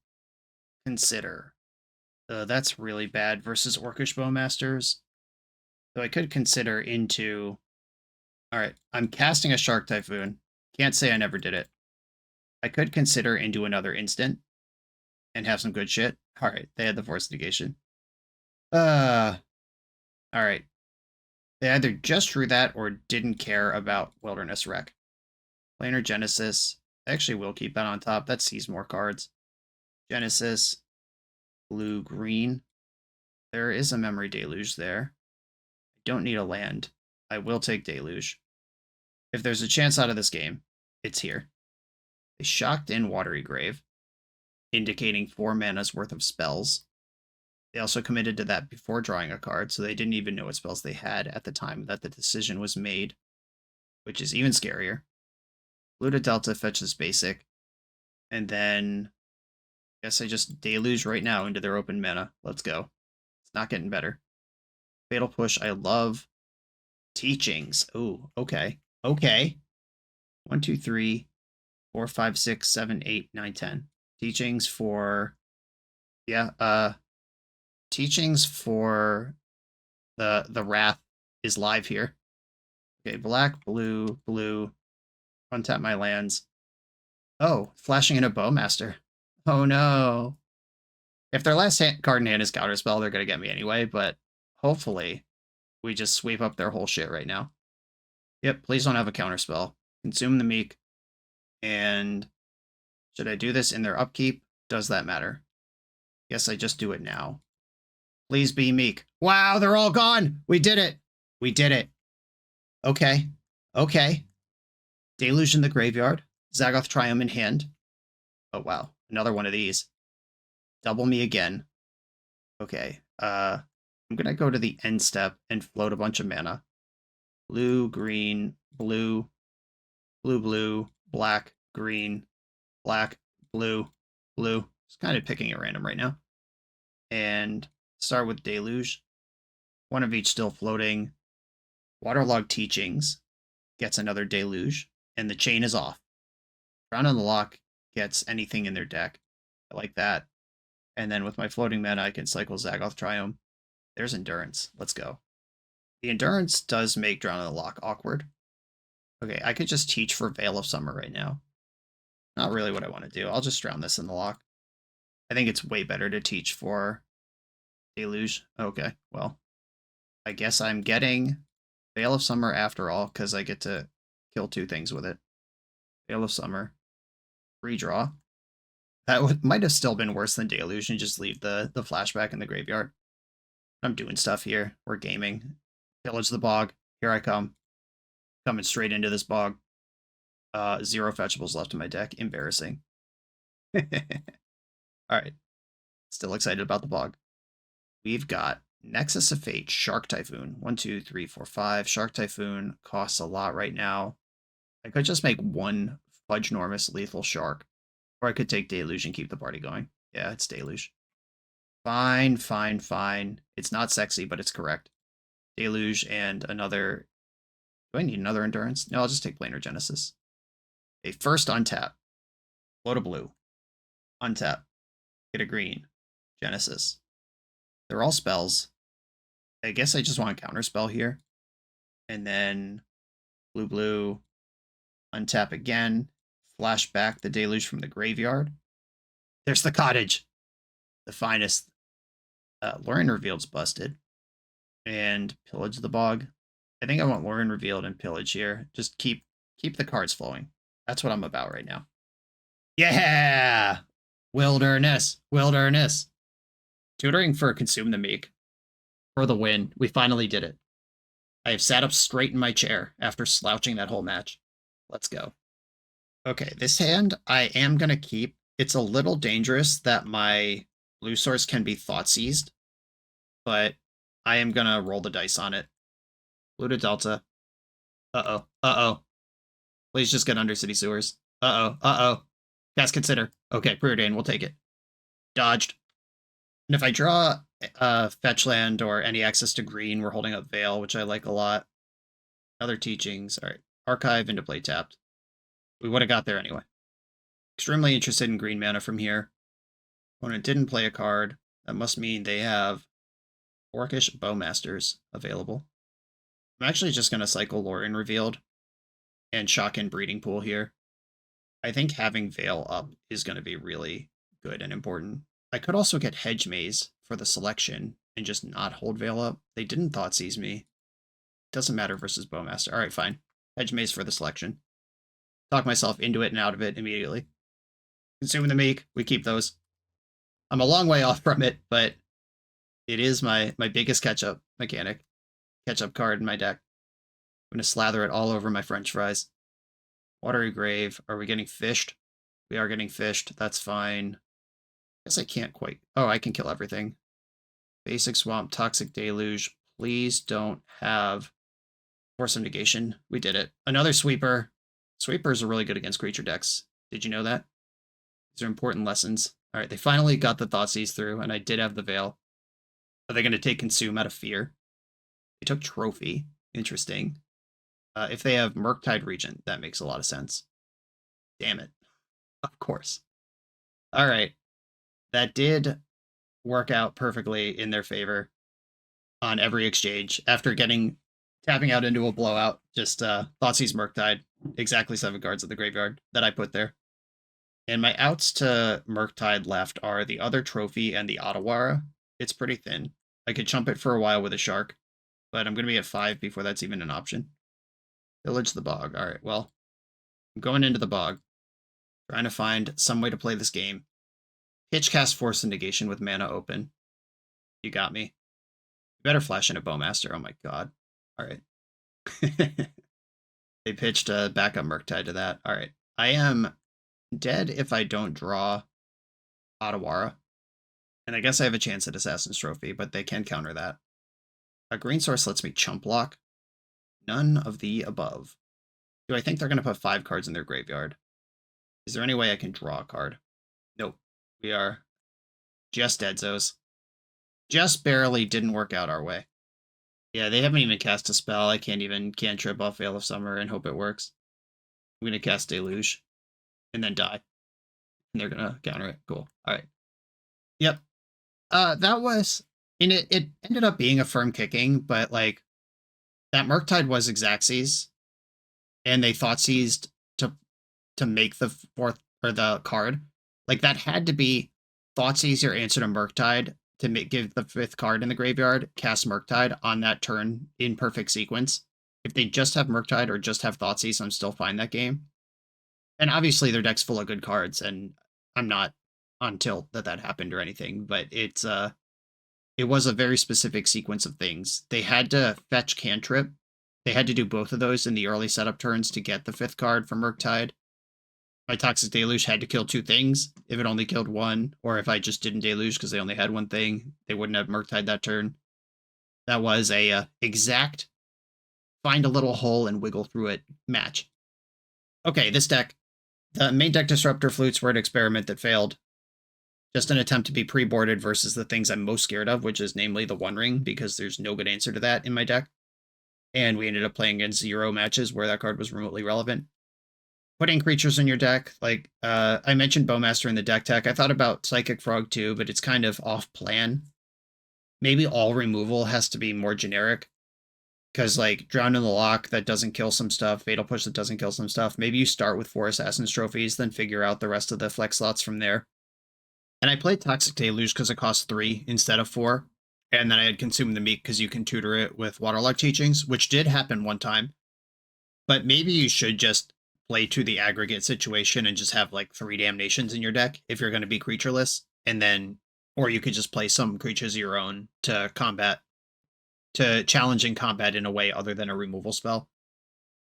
Consider. That's really bad versus Orcish Bowmasters. So I could consider into... Alright, I'm casting a Shark Typhoon. Can't say I never did it. I could consider into another instant and have some good shit. Alright, they had the Force Negation. Alright. They either just drew that or didn't care about Wilderness Wreck. Planar Genesis. I actually will keep that on top. That sees more cards. Genesis. Blue, green. There is a Memory Deluge there. I don't need a land. I will take Deluge. If there's a chance out of this game, it's here. They shocked in Watery Grave, indicating 4 mana's worth of spells. They also committed to that before drawing a card, so they didn't even know what spells they had at the time that the decision was made, which is even scarier. Blue to Delta fetches basic, and then I guess I just Deluge right now into their open mana. Let's go. It's not getting better. Fatal Push, I love. Teachings. Ooh, okay. Okay. 1, 2, 3, 4, 5, 6, 7, 8, 9, 10. Teachings for... Yeah, Teachings for the Wrath is live here. Okay, black, blue, blue. Untap my lands. Oh, flashing in a Bowmaster. Oh no. If their last card in hand is Counterspell, they're going to get me anyway, but hopefully we just sweep up their whole shit right now. Yep, please don't have a Counterspell. Consume the Meek. And should I do this in their upkeep? Does that matter? Guess I just do it now. Please be Meek. Wow, they're all gone! We did it! We did it. Okay. Okay. Deluge in the graveyard. Zagoth Triumph in hand. Oh, wow. Another one of these. Double me again. Okay. I'm going to go to the end step and float a bunch of mana. Blue, green, blue, blue, blue, black, green, black, blue, blue. Just kind of picking at random right now. And start with Deluge. One of each still floating. Waterlogged Teachings gets another Deluge, and the chain is off. Drown on the Lock gets anything in their deck. I like that. And then with my floating mana, I can cycle Zagoth Triome. There's Endurance. Let's go. The Endurance does make Drown on the Lock awkward. Okay, I could just teach for Veil of Summer right now. Not really what I want to do. I'll just drown this in the lock. I think it's way better to teach for Deluge. Okay, well, I guess I'm getting Veil of Summer after all, because I get to kill 2 things with it. Veil of Summer. Redraw. That might have still been worse than Deluge and just leave the flashback in the graveyard. I'm doing stuff here. We're gaming. Pillage the bog. Here I come. Coming straight into this bog. 0 fetchables left in my deck. Embarrassing. Alright. Still excited about the bog. We've got Nexus of Fate, Shark Typhoon. 1, 2, 3, 4, 5. Shark Typhoon costs a lot right now. I could just make 1 Fudge-normous lethal shark. Or I could take Deluge and keep the party going. Yeah, it's Deluge. Fine, fine, fine. It's not sexy, but it's correct. Deluge and another... Do I need another Endurance? No, I'll just take Planar Genesis. Okay, first untap. Float a blue. Untap. Get a green. Genesis. They're all spells. I guess I just want a counterspell here. And then blue, blue. Untap again. Flash back the Deluge from the graveyard. There's the cottage. The finest. Lorien Revealed's busted. And pillage the bog. I think I want Lorien Revealed and pillage here. Just keep the cards flowing. That's what I'm about right now. Yeah! Wilderness. Wilderness. Tutoring for Consume the Meek. For the win. We finally did it. I have sat up straight in my chair after slouching that whole match. Let's go. Okay, this hand I am going to keep. It's a little dangerous that my blue source can be thought seized, but I am going to roll the dice on it. Blue to Delta. Uh-oh. Uh-oh. Please just get Undercity Sewers. Uh-oh. Uh-oh. Cast Consider. Okay, Preordain, we'll take it. Dodged. And if I draw fetch land or any access to green, we're holding up Veil, which I like a lot. Other teachings. All right. Archive into play tapped. We would have got there anyway. Extremely interested in green mana from here. Opponent didn't play a card. That must mean they have Orcish Bowmasters available. I'm actually just going to cycle Lorien Revealed and shock in Breeding Pool here. I think having Veil up is going to be really good and important. I could also get Hedge Maze for the selection and just not hold Veil up. They didn't thought seize me. Doesn't matter versus Bowmaster. All right, fine. Hedge Maze for the selection. Talk myself into it and out of it immediately. Consuming the Meek. We keep those. I'm a long way off from it, but it is my biggest catch-up mechanic. Catch-up card in my deck. I'm going to slather it all over my french fries. Watery Grave. Are we getting fished? We are getting fished. That's fine. I guess I can't quite... Oh, I can kill everything. Basic Swamp, Toxic Deluge. Please don't have Force of Negation. We did it. Another Sweeper. Sweepers are really good against creature decks. Did you know that? These are important lessons. All right, they finally got the Thoughtseize through, and I did have the Veil. Are they going to take Consume out of fear? They took Trophy. Interesting. If they have Murktide Regent, that makes a lot of sense. Damn it. Of course. All right. That did work out perfectly in their favor on every exchange. After tapping out into a blowout, just Thoughtseize Murktide. Exactly 7 cards at the graveyard that I put there. And my outs to Murktide left are the other Trophy and the Otawara. It's pretty thin. I could chump it for a while with a Shark, but I'm going to be at 5 before that's even an option. Pillage the Bog. All right, well, I'm going into the Bog. Trying to find some way to play this game. Pitch cast Force of Negation with mana open. You got me. You better flash in a Bowmaster. Oh my god. All right. They pitched a backup Murktide to that. All right. I am dead if I don't draw Otawara. And I guess I have a chance at Assassin's Trophy, but they can counter that. A green source lets me chump block. None of the above. Do I think they're going to put 5 cards in their graveyard? Is there any way I can draw a card? Nope. We are just deadzos. Just barely didn't work out our way. Yeah, they haven't even cast a spell. I can't even cantrip off Veil of Summer and hope it works. I'm going to cast Deluge and then die. And they're going to counter it. Cool. All right. Yep. That was... And it ended up being a firm kicking, but like that Murktide was Xaxes, and they thought seized to make the fourth or the card. Like that had to be Thoughtseize your answer to Murktide to give the fifth card in the graveyard, cast Murktide on that turn in perfect sequence. If they just have Murktide or just have Thoughtseize, I'm still fine that game. And obviously their deck's full of good cards, and I'm not on tilt that happened or anything, but it was a very specific sequence of things. They had to fetch cantrip. They had to do both of those in the early setup turns to get the fifth card from Murktide. My Toxic Deluge had to kill two things. If it only killed one, or if I just didn't Deluge because they only had one thing, they wouldn't have Murktide that turn. That was a exact find a little hole and wiggle through it match. Okay, this deck. The main deck Disruptor Flutes were an experiment that failed. Just an attempt to be pre-boarded versus the things I'm most scared of, which is namely the One Ring, because there's no good answer to that in my deck. And we ended up playing against 0 matches where that card was remotely relevant. Putting creatures in your deck, like I mentioned Bowmaster in the deck tech. I thought about Psychic Frog too, but it's kind of off plan. Maybe all removal has to be more generic. Because like Drown in the Lock that doesn't kill some stuff, Fatal Push that doesn't kill some stuff. Maybe you start with 4 Assassin's Trophies, then figure out the rest of the flex slots from there. And I played Toxic Deluge because it cost 3 instead of 4. And then I had Consume the Meek because you can tutor it with Waterlogged Teachings, which did happen one time. But maybe you should just play to the aggregate situation and just have like 3 Damnations in your deck if you're going to be creatureless. And then, or you could just play some creatures of your own to combat, to challenging combat in a way other than a removal spell.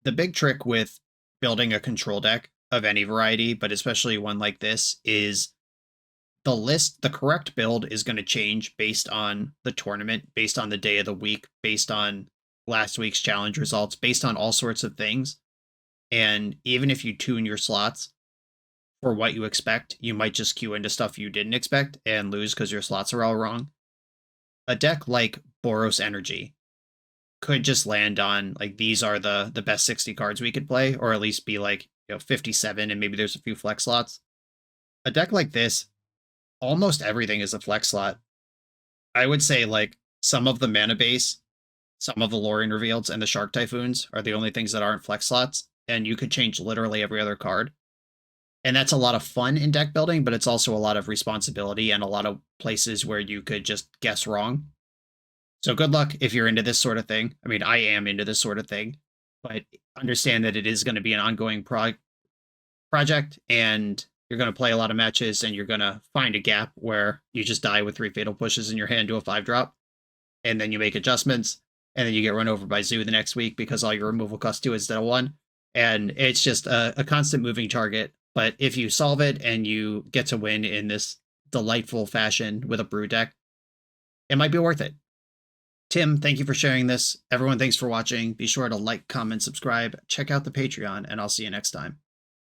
The big trick with building a control deck of any variety, but especially one like this, is the correct build is going to change based on the tournament, based on the day of the week, based on last week's challenge results, based on all sorts of things. And even if you tune your slots for what you expect, you might just queue into stuff you didn't expect and lose because your slots are all wrong. A deck like Boros Energy could just land on, like, these are the best 60 cards we could play, or at least be like, 57, and maybe there's a few flex slots. A deck like this, almost everything is a flex slot. I would say, like, some of the mana base, some of the Lorien Revealeds, and the Shark Typhoons are the only things that aren't flex slots, and you could change literally every other card. And that's a lot of fun in deck building, but it's also a lot of responsibility and a lot of places where you could just guess wrong. So good luck if you're into this sort of thing. I mean, I am into this sort of thing, but understand that it is going to be an ongoing project, and you're going to play a lot of matches, and you're going to find a gap where you just die with 3 Fatal Pushes in your hand to a 5-drop, and then you make adjustments, and then you get run over by Zoo the next week because all your removal costs 2 instead of 1. And it's just a constant moving target. But if you solve it and you get to win in this delightful fashion with a brew deck, it might be worth it. Tim, thank you for sharing this. Everyone, thanks for watching. Be sure to like, comment, subscribe, check out the Patreon, and I'll see you next time.